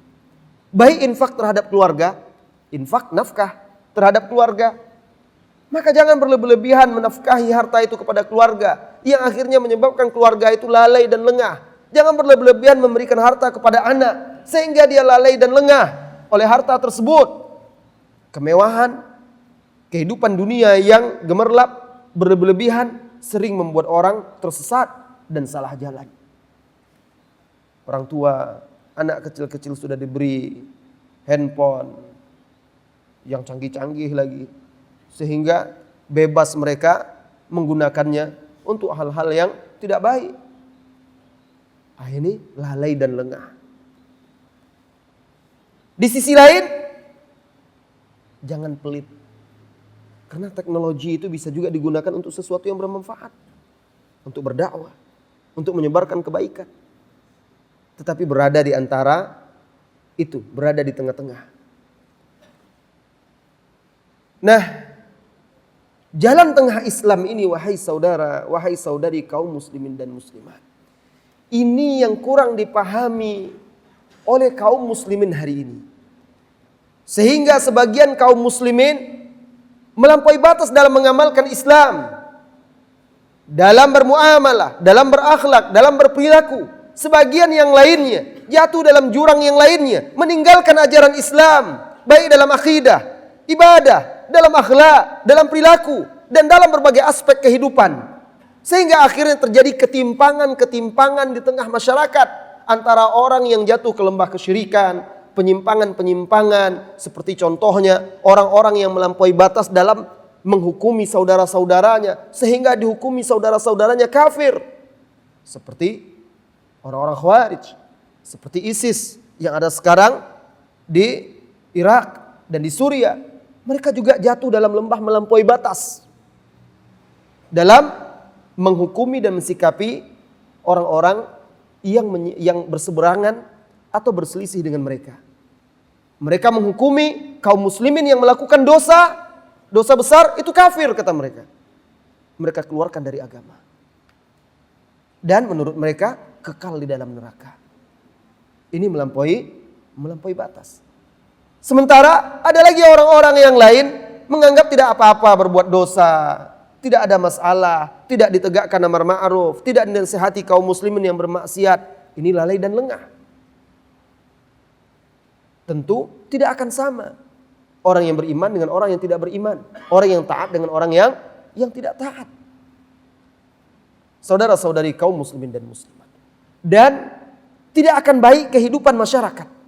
Baik infak terhadap keluarga, infak nafkah terhadap keluarga, maka jangan berlebih-lebihan menafkahi harta itu kepada keluarga yang akhirnya menyebabkan keluarga itu lalai dan lengah. Jangan berlebih-lebihan memberikan harta kepada anak sehingga dia lalai dan lengah oleh harta tersebut. Kemewahan, kehidupan dunia yang gemerlap, berlebih-lebihan sering membuat orang tersesat dan salah jalan. Orang tua, anak kecil-kecil sudah diberi handphone yang canggih-canggih lagi, sehingga bebas mereka menggunakannya untuk hal-hal yang tidak baik. Akhirnya lalai dan lengah. Di sisi lain, jangan pelit. Karena teknologi itu bisa juga digunakan untuk sesuatu yang bermanfaat. Untuk berdakwah, untuk menyebarkan kebaikan. Tetapi berada di antara itu, berada di tengah-tengah. Nah, jalan tengah Islam ini, wahai saudara, wahai saudari kaum muslimin dan muslimat, ini yang kurang dipahami oleh kaum muslimin hari ini. Sehingga sebagian kaum muslimin melampaui batas dalam mengamalkan Islam, dalam bermuamalah, dalam berakhlak, dalam berperilaku. Sebagian yang lainnya jatuh dalam jurang yang lainnya, meninggalkan ajaran Islam, baik dalam akidah, ibadah, dalam akhlak, dalam perilaku, dan dalam berbagai aspek kehidupan. Sehingga akhirnya terjadi ketimpangan-ketimpangan di tengah masyarakat antara orang yang jatuh ke lembah kesyirikan, penyimpangan-penyimpangan, seperti contohnya orang-orang yang melampaui batas dalam menghukumi saudara-saudaranya sehingga dihukumi saudara-saudaranya kafir. Seperti orang-orang Khawarij, seperti ISIS yang ada sekarang di Irak dan di Suriah. Mereka juga jatuh dalam lembah melampaui batas dalam menghukumi dan mensikapi orang-orang yang berseberangan atau berselisih dengan mereka. Mereka menghukumi kaum muslimin yang melakukan dosa besar itu kafir, kata mereka. Mereka keluarkan dari agama. Dan menurut mereka kekal di dalam neraka. Ini melampaui batas. Sementara ada lagi orang-orang yang lain menganggap tidak apa-apa berbuat dosa, tidak ada masalah, tidak ditegakkan amar ma'ruf, tidak dinasihati kaum muslimin yang bermaksiat. Ini lalai dan lengah. Tentu tidak akan sama orang yang beriman dengan orang yang tidak beriman, orang yang taat dengan orang yang tidak taat. Saudara-saudari kaum muslimin dan muslimat. Dan tidak akan baik kehidupan masyarakat.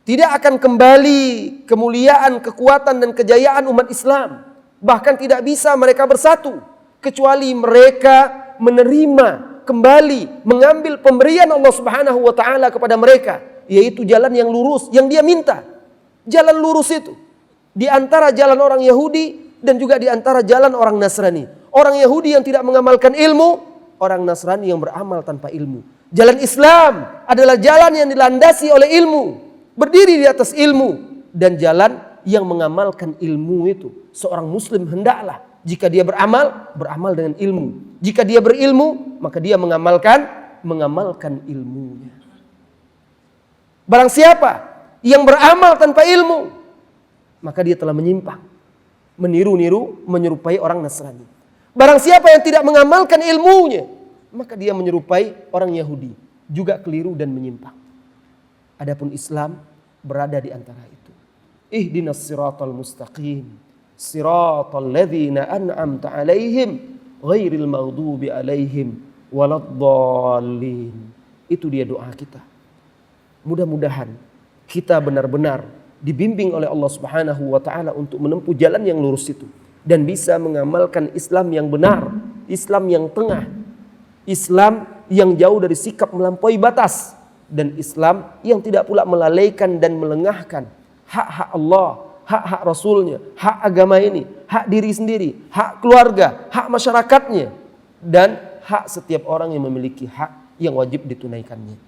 Tidak akan kembali kemuliaan, kekuatan dan kejayaan umat Islam. Bahkan tidak bisa mereka bersatu kecuali mereka menerima kembali, mengambil pemberian Allah Subhanahu wa taala kepada mereka, yaitu jalan yang lurus yang dia minta. jalan lurus itu. Di antara jalan orang Yahudi dan juga di antara jalan orang Nasrani. Orang Yahudi yang tidak mengamalkan ilmu, orang Nasrani yang beramal tanpa ilmu. Jalan Islam adalah jalan yang dilandasi oleh ilmu, berdiri di atas ilmu, dan jalan yang mengamalkan ilmu itu. Seorang muslim hendaklah jika dia beramal dengan ilmu. Jika dia berilmu, maka dia mengamalkan ilmunya. Barang siapa yang beramal tanpa ilmu, maka dia telah menyimpang, meniru-niru, menyerupai orang Nasrani. Barang siapa yang tidak mengamalkan ilmunya, maka dia menyerupai orang Yahudi, juga keliru dan menyimpang. Adapun Islam berada di antara itu. Ihdinas siratal mustaqim, siratal ladzina an'amta 'alaihim, ghairil maghdubi 'alaihim waladdallin. Itu dia doa kita. Mudah-mudahan kita benar-benar dibimbing oleh Allah Subhanahu wa taala untuk menempuh jalan yang lurus itu dan bisa mengamalkan Islam yang benar, Islam yang tengah, Islam yang jauh dari sikap melampaui batas, dan Islam yang tidak pula melalaikan dan melengahkan hak-hak Allah, hak-hak Rasulnya, hak agama ini, hak diri sendiri, hak keluarga, hak masyarakatnya, dan hak setiap orang yang memiliki hak yang wajib ditunaikannya.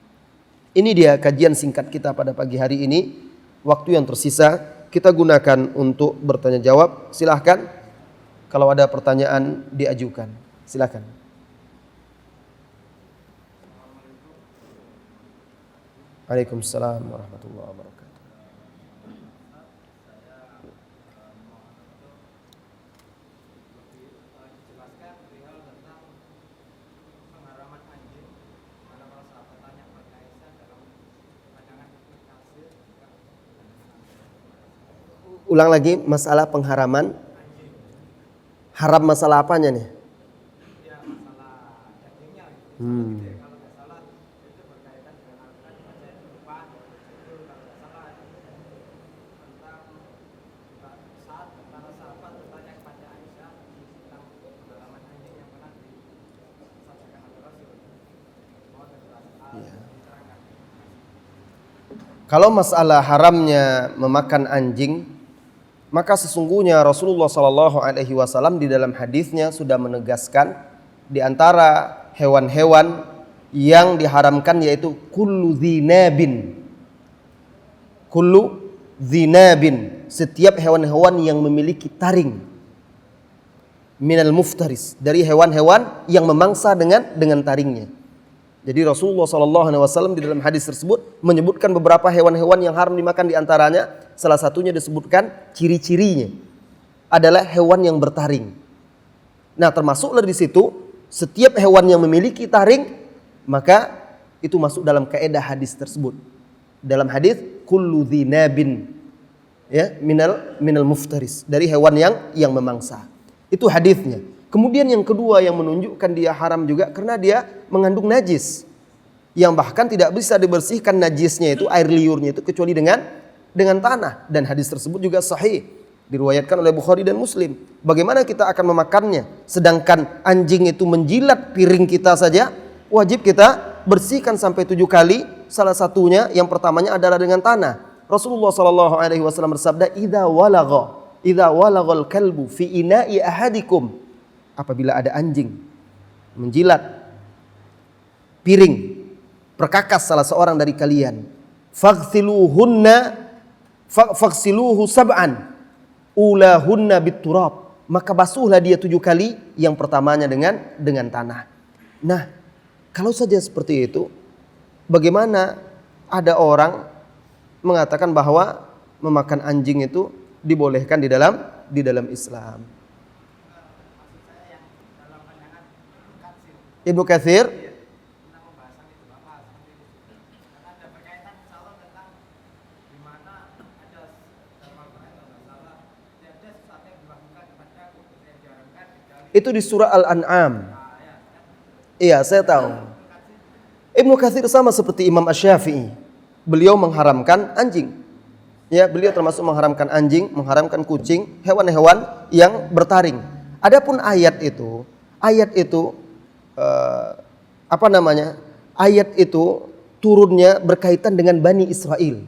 Ini dia kajian singkat kita pada pagi hari ini. Waktu yang tersisa kita gunakan untuk bertanya jawab. Silahkan kalau ada pertanyaan diajukan. Silahkan. Waalaikumsalam warahmatullahi wabarakatuh. Ulang lagi masalah pengharaman. Haram masalah apanya nih? Kalau masalah haramnya memakan anjing, maka sesungguhnya Rasulullah SAW di dalam hadisnya sudah menegaskan di antara hewan-hewan yang diharamkan yaitu kullu dzinabin, setiap hewan-hewan yang memiliki taring, minal muftaris, dari hewan-hewan yang memangsa dengan taringnya. Jadi Rasulullah SAW di dalam hadis tersebut menyebutkan beberapa hewan-hewan yang haram dimakan, di antaranya salah satunya disebutkan ciri-cirinya adalah hewan yang bertaring. Nah, termasuklah di situ setiap hewan yang memiliki taring, maka itu masuk dalam kaidah hadis tersebut. Dalam hadis kullu dzinabin, ya, minal muftaris, dari hewan yang memangsa. Itu hadisnya. Kemudian yang kedua yang menunjukkan dia haram juga karena dia mengandung najis, yang bahkan tidak bisa dibersihkan najisnya itu, air liurnya itu, kecuali dengan tanah. Dan hadis tersebut juga sahih, diriwayatkan oleh Bukhari dan Muslim. Bagaimana kita akan memakannya? Sedangkan anjing itu menjilat piring kita saja, wajib kita bersihkan sampai 7 kali. Salah satunya, yang pertamanya adalah dengan tanah. Rasulullah SAW bersabda, idza walaghal kalbu fi ina'i ahadikum, apabila ada anjing menjilat piring perkakas salah seorang dari kalian, faghsiluhu sab'an ulahunna bitturab, maka basuhlah dia 7 kali, yang pertamanya dengan tanah. Nah, kalau saja seperti itu, bagaimana ada orang mengatakan bahwa memakan anjing itu dibolehkan di dalam Islam? Ibnu Katsir itu di surah Al-An'am. Iya, saya tahu. Ibnu Katsir sama seperti Imam Asy-Syafi'i. Beliau mengharamkan anjing. Ya, beliau termasuk mengharamkan anjing, mengharamkan kucing, hewan-hewan yang bertaring. Adapun ayat itu ayat itu turunnya berkaitan dengan Bani Israel.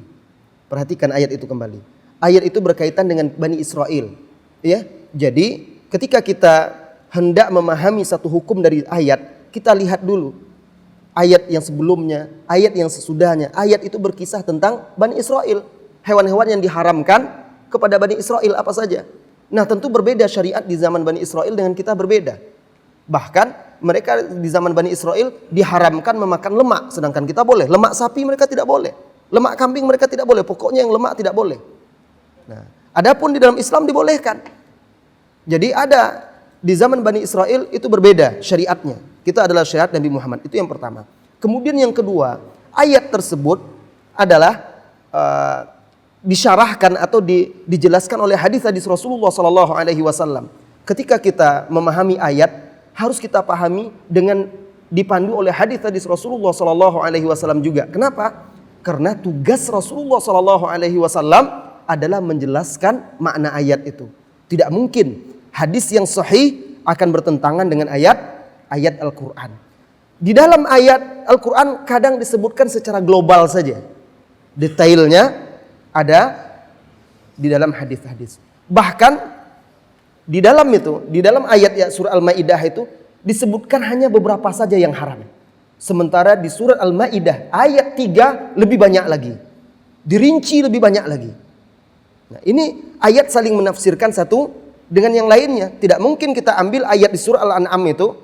Perhatikan ayat itu kembali. ayat itu berkaitan dengan Bani Israel. Ya, jadi ketika kita hendak memahami satu hukum dari ayat, kita lihat dulu ayat yang sebelumnya, ayat yang sesudahnya. Ayat itu berkisah tentang Bani Israel, hewan-hewan yang diharamkan kepada Bani Israel apa saja. Nah, tentu berbeda syariat di zaman Bani Israel dengan kita berbeda. Bahkan mereka di zaman Bani Israel diharamkan memakan lemak, sedangkan kita boleh. Lemak sapi mereka tidak boleh, lemak kambing mereka tidak boleh. Pokoknya yang lemak tidak boleh. Nah, adapun di dalam Islam dibolehkan. Jadi ada di zaman Bani Israel itu berbeda syariatnya. Kita adalah syariat Nabi Muhammad. Itu yang pertama. Kemudian yang kedua, ayat tersebut adalah disyarahkan atau dijelaskan oleh hadis-hadis Rasulullah SAW. Ketika kita memahami ayat, harus kita pahami dengan dipandu oleh hadis-hadis Rasulullah SAW juga. Kenapa? Karena tugas Rasulullah SAW adalah menjelaskan makna ayat itu. Tidak mungkin hadis yang sahih akan bertentangan dengan ayat Al-Quran. Di dalam ayat Al-Quran kadang disebutkan secara global saja. Detailnya ada di dalam hadis-hadis. Bahkan di dalam ayat surah Al-Maidah itu disebutkan hanya beberapa saja yang haram. Sementara di surat Al-Maidah ayat 3 lebih banyak lagi. Dirinci lebih banyak lagi. Nah, ini ayat saling menafsirkan satu dengan yang lainnya. Tidak mungkin kita ambil ayat di surah Al-An'am itu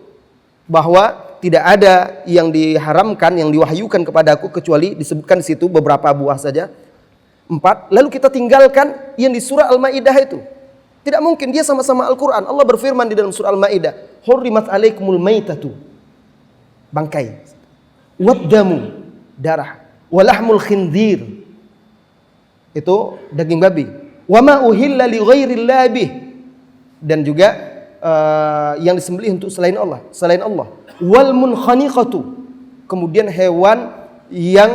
bahwa tidak ada yang diharamkan, yang diwahyukan kepadaku kecuali disebutkan di situ beberapa buah saja. 4. Lalu kita tinggalkan yang di surah Al-Maidah itu. Tidak mungkin, dia sama-sama Al-Quran. Allah berfirman di dalam surah Al-Maidah, "Hurrimat alaikumul maitatu," bangkai, "waddamu," darah, "walahmul khinzir," itu daging babi, "wa ma uhilla li ghairillah bih," dan juga yang disembelih untuk selain Allah, "wal munkhaniqatu," kemudian hewan yang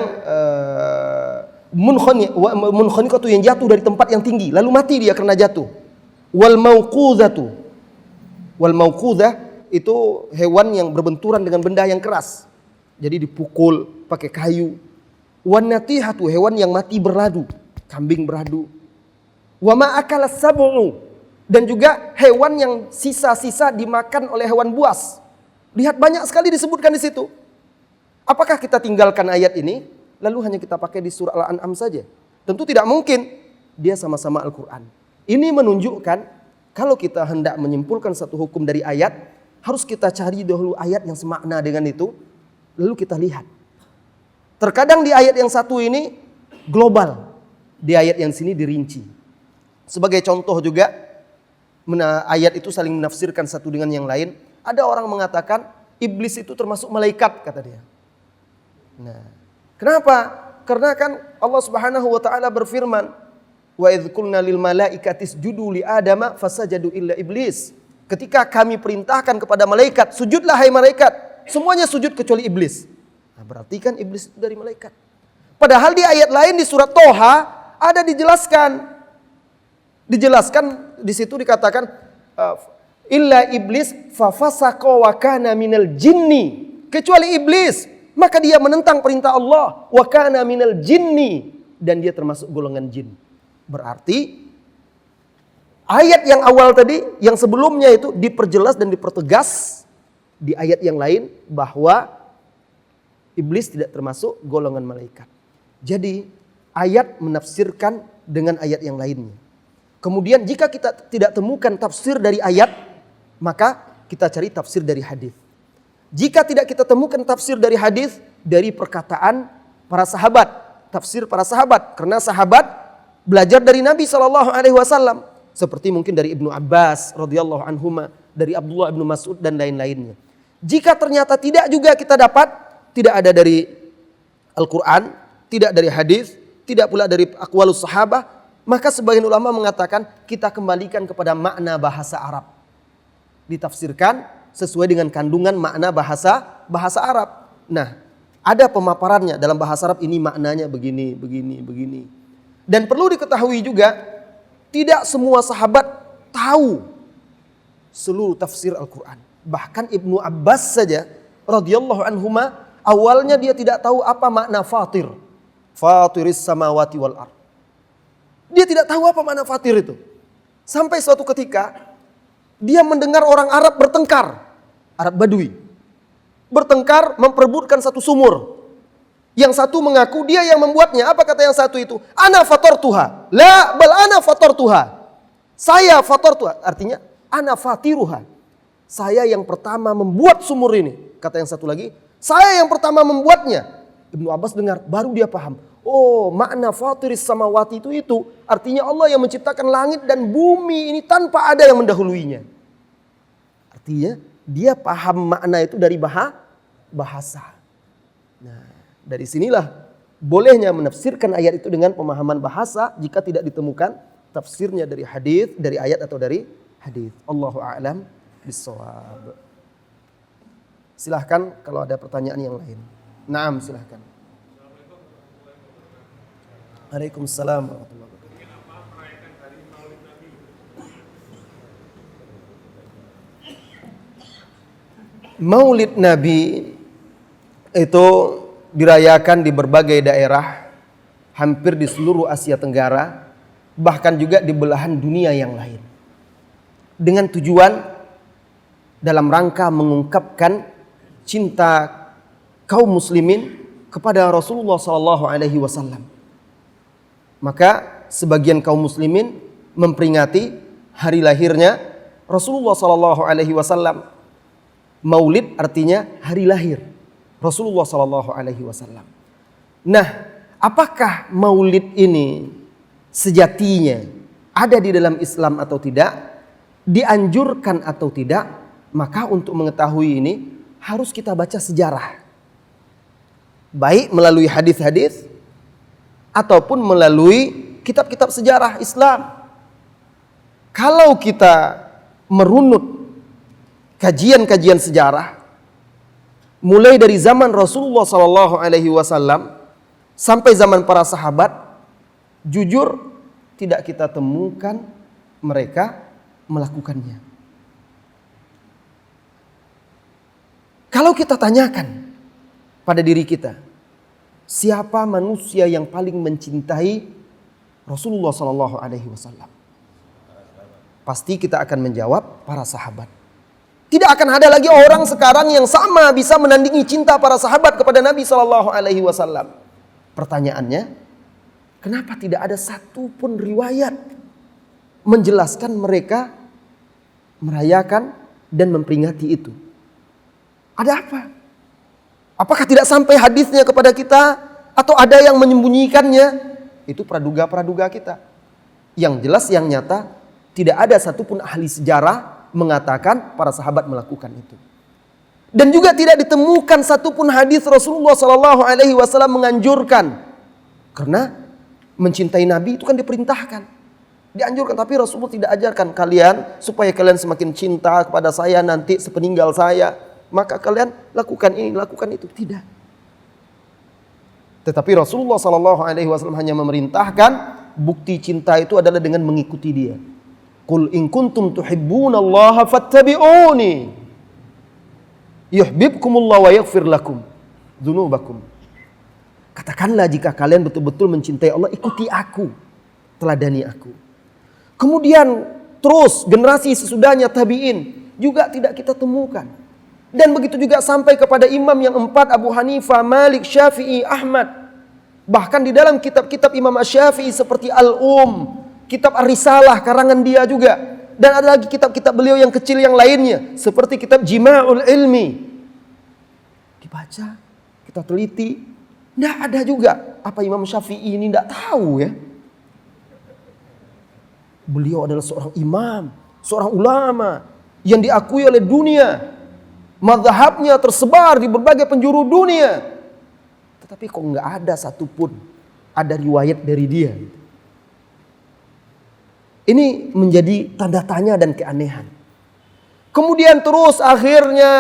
munkhaniqatu yang jatuh dari tempat yang tinggi lalu mati dia karena jatuh. Wal mauqudhatu, wal mauqudhah itu hewan yang berbenturan dengan benda yang keras, jadi dipukul pakai kayu. Wan natihatu, hewan yang mati berladu, kambing berladu. Wa ma akala sab'u, dan juga hewan yang sisa-sisa dimakan oleh hewan buas. Lihat, banyak sekali disebutkan di situ. Apakah kita tinggalkan ayat ini lalu hanya kita pakai di surah Al-An'am saja? Tentu tidak mungkin. Dia sama-sama Al-Quran. Ini menunjukkan kalau kita hendak menyimpulkan satu hukum dari ayat, harus kita cari dahulu ayat yang semakna dengan itu, lalu kita lihat. Terkadang di ayat yang satu ini global, di ayat yang sini dirinci. Sebagai contoh juga, ayat itu saling menafsirkan satu dengan yang lain. Ada orang mengatakan iblis itu termasuk malaikat, kata dia. Nah, kenapa? Karena kan Allah Subhanahu wa taala berfirman, "Wa idz qulna lil malaikati isjudu li adama fasajadu illa iblis." Ketika kami perintahkan kepada malaikat, sujudlah hai malaikat, semuanya sujud kecuali iblis. Nah, berarti kan iblis itu dari malaikat. Padahal di ayat lain di surat Toha ada dijelaskan di situ dikatakan illa iblis fafasaqa wa kana minal jinni, kecuali iblis maka dia menentang perintah Allah, wa kana minal jinni, dan dia termasuk golongan jin. Berarti ayat yang awal tadi, yang sebelumnya itu diperjelas dan dipertegas di ayat yang lain bahwa iblis tidak termasuk golongan malaikat. Jadi ayat menafsirkan dengan ayat yang lainnya. Kemudian jika kita tidak temukan tafsir dari ayat, maka kita cari tafsir dari hadis. Jika tidak kita temukan tafsir dari hadis, dari perkataan para sahabat, tafsir para sahabat, karena sahabat belajar dari Nabi SAW, seperti mungkin dari Ibnu Abbas radhiyallahu anhuma, dari Abdullah bin Mas'ud dan lain-lainnya. Jika ternyata tidak juga kita dapat, tidak ada dari Al-Quran, tidak dari hadis, tidak pula dari aqwalus sahabah, maka sebagian ulama mengatakan kita kembalikan kepada makna bahasa Arab, ditafsirkan sesuai dengan kandungan makna bahasa Arab. Nah, ada pemaparannya dalam bahasa Arab, ini maknanya begini, begini, begini. Dan perlu diketahui juga, tidak semua sahabat tahu seluruh tafsir Al-Quran. Bahkan Ibnu Abbas saja radhiyallahu anhuma, awalnya dia tidak tahu apa makna fatir. Fatiris samawati wal ard. Dia tidak tahu apa makna fatir itu. Sampai suatu ketika dia mendengar orang Arab bertengkar, Arab Badui bertengkar memperebutkan satu sumur. Yang satu mengaku dia yang membuatnya. Apa kata yang satu itu? Ana fatartuha. La bal ana fatartuha. Saya fatartuha. Artinya ana fatiruha. Saya yang pertama membuat sumur ini. Kata yang satu lagi, saya yang pertama membuatnya. Ibnu Abbas dengar, baru dia paham. Oh, makna fatiris samawati itu. Artinya Allah yang menciptakan langit dan bumi ini tanpa ada yang mendahuluinya. Artinya dia paham makna itu dari bahasa. Nah, dari sinilah bolehnya menafsirkan ayat itu dengan pemahaman bahasa jika tidak ditemukan tafsirnya dari hadis, dari ayat atau dari hadis. Allahu a'lam bissawab. Silahkan kalau ada pertanyaan yang lain. Naam, silahkan. Waalaikumsalam warahmatullahi wabarakatuh. Maulid Nabi itu dirayakan di berbagai daerah, hampir di seluruh Asia Tenggara, bahkan juga di belahan dunia yang lain. Dengan tujuan dalam rangka mengungkapkan cinta kaum muslimin kepada Rasulullah SAW. Maka sebagian kaum muslimin memperingati hari lahirnya Rasulullah SAW. Maulid artinya hari lahir Rasulullah SAW. Nah, apakah maulid ini sejatinya ada di dalam Islam atau tidak, dianjurkan atau tidak? Maka untuk mengetahui ini harus kita baca sejarah, baik melalui hadis-hadis ataupun melalui kitab-kitab sejarah Islam. Kalau kita merunut kajian-kajian sejarah mulai dari zaman Rasulullah SAW sampai zaman para sahabat, jujur tidak kita temukan mereka melakukannya. Kalau kita tanyakan pada diri kita, siapa manusia yang paling mencintai Rasulullah SAW? Pasti kita akan menjawab para sahabat. Tidak akan ada lagi orang sekarang yang sama bisa menandingi cinta para sahabat kepada Nabi SAW. Pertanyaannya, kenapa tidak ada satu pun riwayat menjelaskan mereka merayakan dan memperingati itu? Ada apa? Apakah tidak sampai hadisnya kepada kita atau ada yang menyembunyikannya? Itu praduga-praduga kita. Yang jelas, yang nyata, tidak ada satupun ahli sejarah mengatakan para sahabat melakukan itu. Dan juga tidak ditemukan satupun hadis Rasulullah SAW menganjurkan. Karena mencintai Nabi itu kan diperintahkan, dianjurkan. Tapi Rasulullah tidak ajarkan kalian supaya kalian semakin cinta kepada saya nanti sepeninggal saya, maka kalian lakukan ini, lakukan itu. Tidak. Tetapi Rasulullah SAW hanya memerintahkan bukti cinta itu adalah dengan mengikuti dia. Qul in kuntum tuhibbunallaha fattabi'uni yuhibbukumullah wa yaghfir lakum dzunubakum. Katakanlah jika kalian betul-betul mencintai Allah, ikuti aku, teladani aku. Kemudian terus generasi sesudahnya tabi'in juga tidak kita temukan. Dan begitu juga sampai kepada imam yang empat, Abu Hanifah, Malik, Syafi'i, Ahmad. Bahkan di dalam kitab-kitab Imam Syafi'i seperti kitab Ar-Risalah karangan dia juga. Dan ada lagi kitab-kitab beliau yang kecil yang lainnya, seperti kitab Jima'ul Ilmi. Dibaca, kita teliti, tidak ada juga. Apa Imam Syafi'i ini tidak tahu ya? Beliau adalah seorang imam, seorang ulama yang diakui oleh dunia. Mazhabnya tersebar di berbagai penjuru dunia. Tetapi kok nggak ada satupun ada riwayat dari dia. Ini menjadi tanda tanya dan keanehan. Kemudian terus akhirnya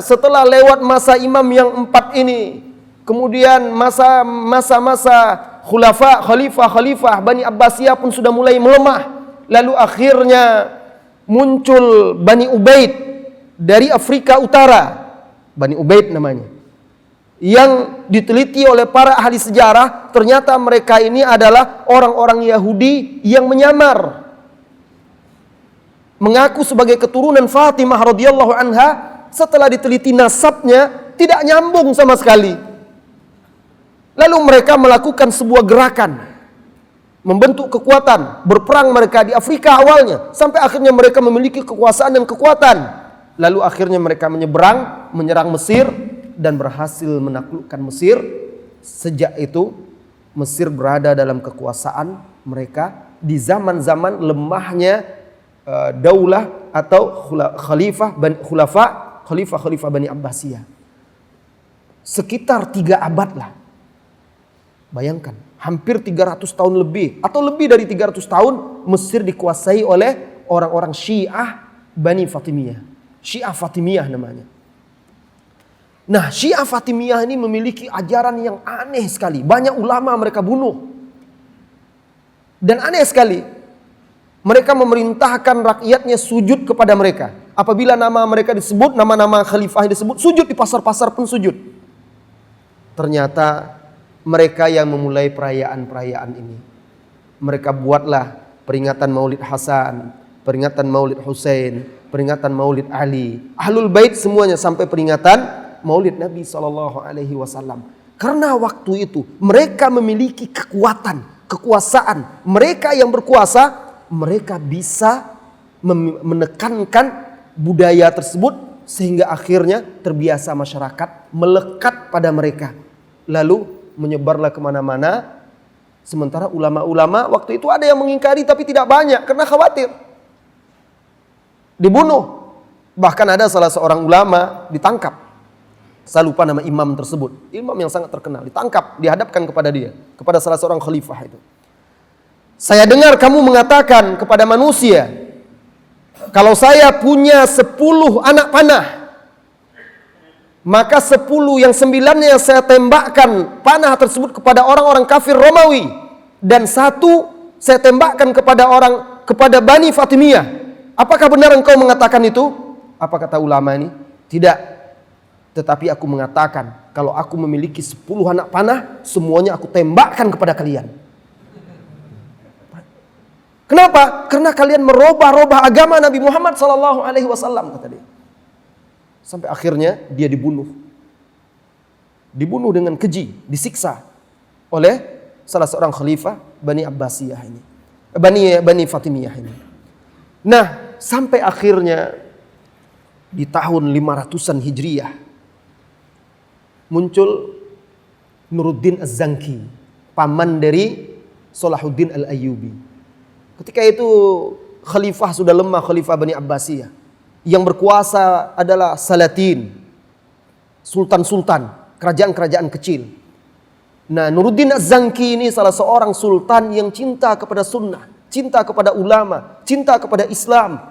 setelah lewat masa imam yang empat ini, kemudian masa-masa khalifah Bani Abbasiyah pun sudah mulai melemah. Lalu akhirnya muncul Bani Ubaid dari Afrika Utara. Bani Ubaid namanya. yang diteliti oleh para ahli sejarah, ternyata mereka ini adalah orang-orang Yahudi yang menyamar, mengaku sebagai keturunan Fatimah radhiyallahu anha. Setelah diteliti nasabnya tidak nyambung sama sekali. Lalu mereka melakukan sebuah gerakan, membentuk kekuatan, berperang mereka di Afrika awalnya, sampai akhirnya mereka memiliki kekuasaan dan kekuatan. Lalu akhirnya mereka menyeberang, menyerang Mesir dan berhasil menaklukkan Mesir. Sejak itu Mesir berada dalam kekuasaan mereka di zaman-zaman lemahnya daulah atau khalifah Bani Abbasiyah. Sekitar 3 abad lah. Bayangkan, hampir 300 tahun lebih atau lebih dari 300 tahun Mesir dikuasai oleh orang-orang Syiah Bani Fatimiyah. Syiah Fatimiyah namanya. Nah, Syiah Fatimiyah ini memiliki ajaran yang aneh sekali. Banyak ulama mereka bunuh. Dan aneh sekali, mereka memerintahkan rakyatnya sujud kepada mereka. Apabila nama mereka disebut, nama-nama khalifah disebut, sujud di pasar-pasar pun sujud. Ternyata mereka yang memulai perayaan-perayaan ini. Mereka buatlah peringatan Maulid Hasan, peringatan Maulid Husain, peringatan Maulid Ali, Ahlul Bait semuanya, sampai peringatan Maulid Nabi SAW. Karena waktu itu mereka memiliki kekuasaan. Mereka yang berkuasa, mereka bisa menekankan budaya tersebut sehingga akhirnya terbiasa masyarakat, melekat pada mereka. Lalu menyebarlah kemana-mana. Sementara ulama-ulama waktu itu ada yang mengingkari tapi tidak banyak karena khawatir dibunuh. Bahkan ada salah seorang ulama ditangkap. Saya lupa nama imam tersebut. Imam yang sangat terkenal ditangkap, dihadapkan kepada dia, kepada salah seorang khalifah itu. Saya dengar kamu mengatakan kepada manusia, kalau saya punya 10 anak panah, maka 10 yang 9-nya saya tembakkan panah tersebut kepada orang-orang kafir Romawi, dan 1 saya tembakkan kepada Bani Fatimiyah. Apakah benar engkau mengatakan itu? Apa kata ulama ini? Tidak. Tetapi aku mengatakan, kalau aku memiliki 10 anak panah, semuanya aku tembakkan kepada kalian. Kenapa? Karena kalian merubah agama Nabi Muhammad SAW, kata dia. Sampai akhirnya dia dibunuh. Dibunuh dengan keji, disiksa oleh salah seorang khalifah Bani Abbasiyah ini. Bani Fatimiyah ini. Nah, sampai akhirnya di tahun 500-an Hijriyah muncul Nuruddin Az-Zanki, paman dari Salahuddin Al-Ayyubi. Ketika itu khalifah sudah lemah, khalifah Bani Abbasiyah. Yang berkuasa adalah Salatin, sultan-sultan, kerajaan-kerajaan kecil. Nah, Nuruddin Az-Zanki ini salah seorang sultan yang cinta kepada sunnah, cinta kepada ulama, cinta kepada Islam,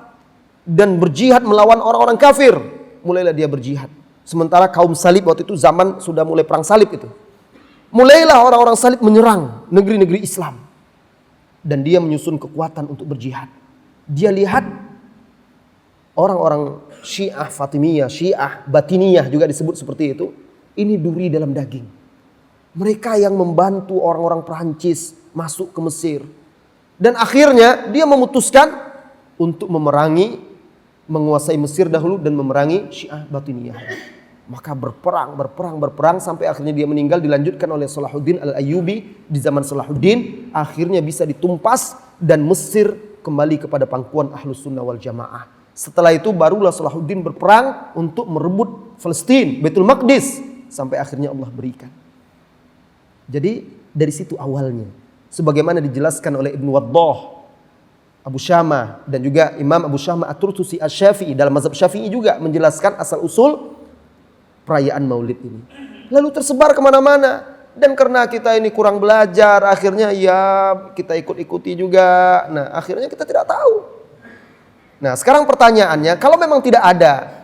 dan berjihad melawan orang-orang kafir. Mulailah dia berjihad. Sementara kaum salib waktu itu zaman sudah mulai perang salib itu. Mulailah orang-orang salib menyerang negeri-negeri Islam. Dan dia menyusun kekuatan untuk berjihad. Dia lihat orang-orang Syiah Fatimiyah, Syiah Batiniyah juga disebut seperti itu. Ini duri dalam daging. Mereka yang membantu orang-orang Perancis masuk ke Mesir. Dan akhirnya dia memutuskan untuk menguasai Mesir dahulu dan memerangi Syiah Batiniyah. Maka berperang sampai akhirnya dia meninggal, dilanjutkan oleh Salahuddin Al-Ayyubi. Di zaman Salahuddin akhirnya bisa ditumpas dan Mesir kembali kepada pangkuan Ahlus Sunnah wal Jamaah. Setelah itu barulah Salahuddin berperang untuk merebut Palestina, Baitul Maqdis, sampai akhirnya Allah berikan. Jadi dari situ awalnya, sebagaimana dijelaskan oleh Ibnu Waddah, Abu Syamah, dan juga Imam Abu Syamah At-Turtusi Asy-Syafi'i dalam mazhab Syafi'i juga menjelaskan asal usul perayaan Maulid ini. Lalu tersebar kemana-mana. Dan karena kita ini kurang belajar, akhirnya ya kita ikut-ikuti juga. Nah, akhirnya kita tidak tahu. Nah, sekarang pertanyaannya, kalau memang tidak ada,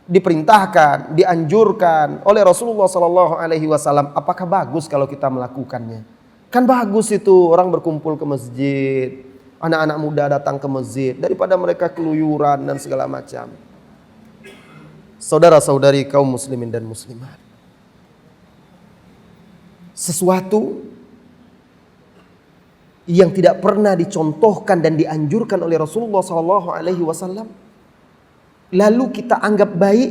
diperintahkan, dianjurkan oleh Rasulullah SAW, apakah bagus kalau kita melakukannya? Kan bagus itu orang berkumpul ke masjid, anak-anak muda datang ke masjid, daripada mereka keluyuran dan segala macam. Saudara-saudari kaum muslimin dan muslimat, sesuatu yang tidak pernah dicontohkan dan dianjurkan oleh Rasulullah SAW, lalu kita anggap baik,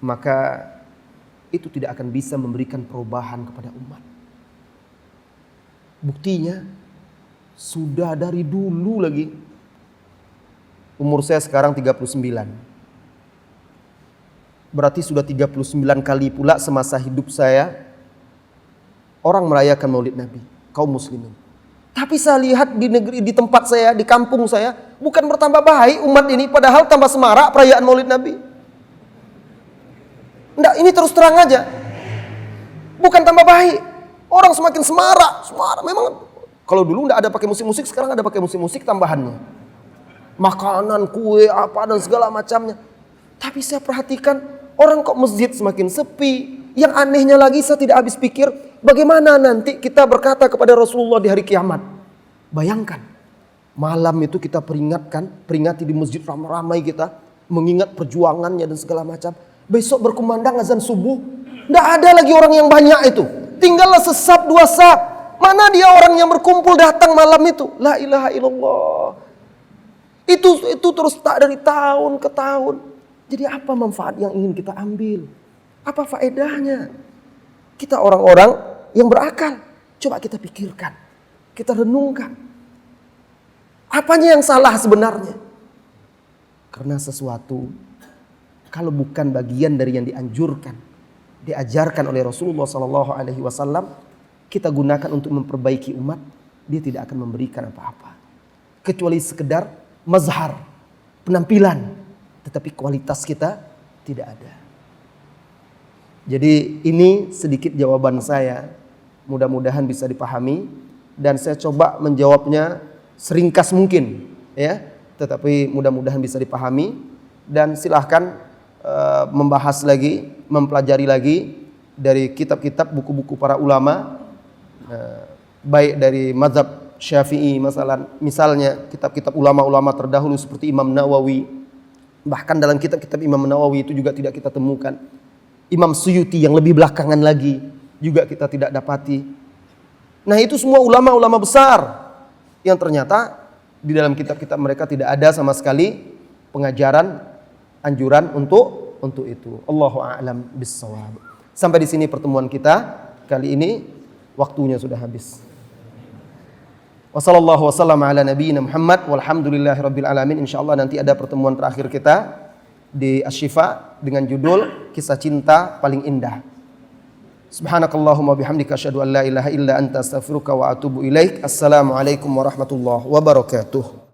maka itu tidak akan bisa memberikan perubahan kepada umat. Buktinya sudah dari dulu lagi. Umur saya sekarang 39. Berarti sudah 39 kali pula semasa hidup saya orang merayakan Maulid Nabi, kaum muslimin. Tapi saya lihat di negeri, di tempat saya, di kampung saya, bukan bertambah baik umat ini, padahal tambah semarak perayaan Maulid Nabi. Enggak, ini terus terang aja. Bukan tambah baik. Orang semakin semarak. Memang kalau dulu enggak ada pakai musik-musik, sekarang ada pakai musik-musik tambahannya. Makanan, kue, apa dan segala macamnya. Tapi saya perhatikan orang kok masjid semakin sepi. Yang anehnya lagi, saya tidak habis pikir bagaimana nanti kita berkata kepada Rasulullah di hari kiamat. Bayangkan, malam itu kita peringati di masjid ramai-ramai kita, mengingat perjuangannya dan segala macam. Besok berkumandang azan subuh, tidak ada lagi orang yang banyak itu. Tinggallah sesap dua sap. Mana dia orang yang berkumpul datang malam itu? La ilaha illallah. Itu terus tak dari tahun ke tahun. Jadi apa manfaat yang ingin kita ambil? Apa faedahnya? Kita orang-orang yang berakal. Coba kita pikirkan. Kita renungkan. Apanya yang salah sebenarnya? Karena sesuatu kalau bukan bagian dari yang dianjurkan, diajarkan oleh Rasulullah SAW, kita gunakan untuk memperbaiki umat, dia tidak akan memberikan apa-apa. Kecuali sekedar mazhar, penampilan. Tetapi kualitas kita tidak ada. Jadi ini sedikit jawaban saya. Mudah-mudahan bisa dipahami. Dan saya coba menjawabnya seringkas mungkin. Ya, tetapi mudah-mudahan bisa dipahami. Dan silahkan membahas lagi, mempelajari lagi dari kitab-kitab, buku-buku para ulama. Baik dari mazhab Syafi'i misalnya kitab-kitab ulama-ulama terdahulu seperti Imam Nawawi. Bahkan dalam kitab-kitab Imam Nawawi itu juga tidak kita temukan. Imam Suyuti yang lebih belakangan lagi juga kita tidak dapati. Nah, itu semua ulama-ulama besar yang ternyata di dalam kitab-kitab mereka tidak ada sama sekali pengajaran, anjuran untuk itu. Allahu a'lam bissawab. Sampai di sini pertemuan kita kali ini, waktunya sudah habis. Wassallallahu wasallam ala nabiyyina Muhammad walhamdulillahirabbil alamin. Insyaallah nanti ada pertemuan terakhir kita di Asy-Syifa dengan judul Kisah Cinta Paling Indah. Subhanakallahumma bihamdika asyhadu an la ilaha illa anta astaghfiruka wa atubu ilaik. Assalamualaikum warahmatullahi wabarakatuh.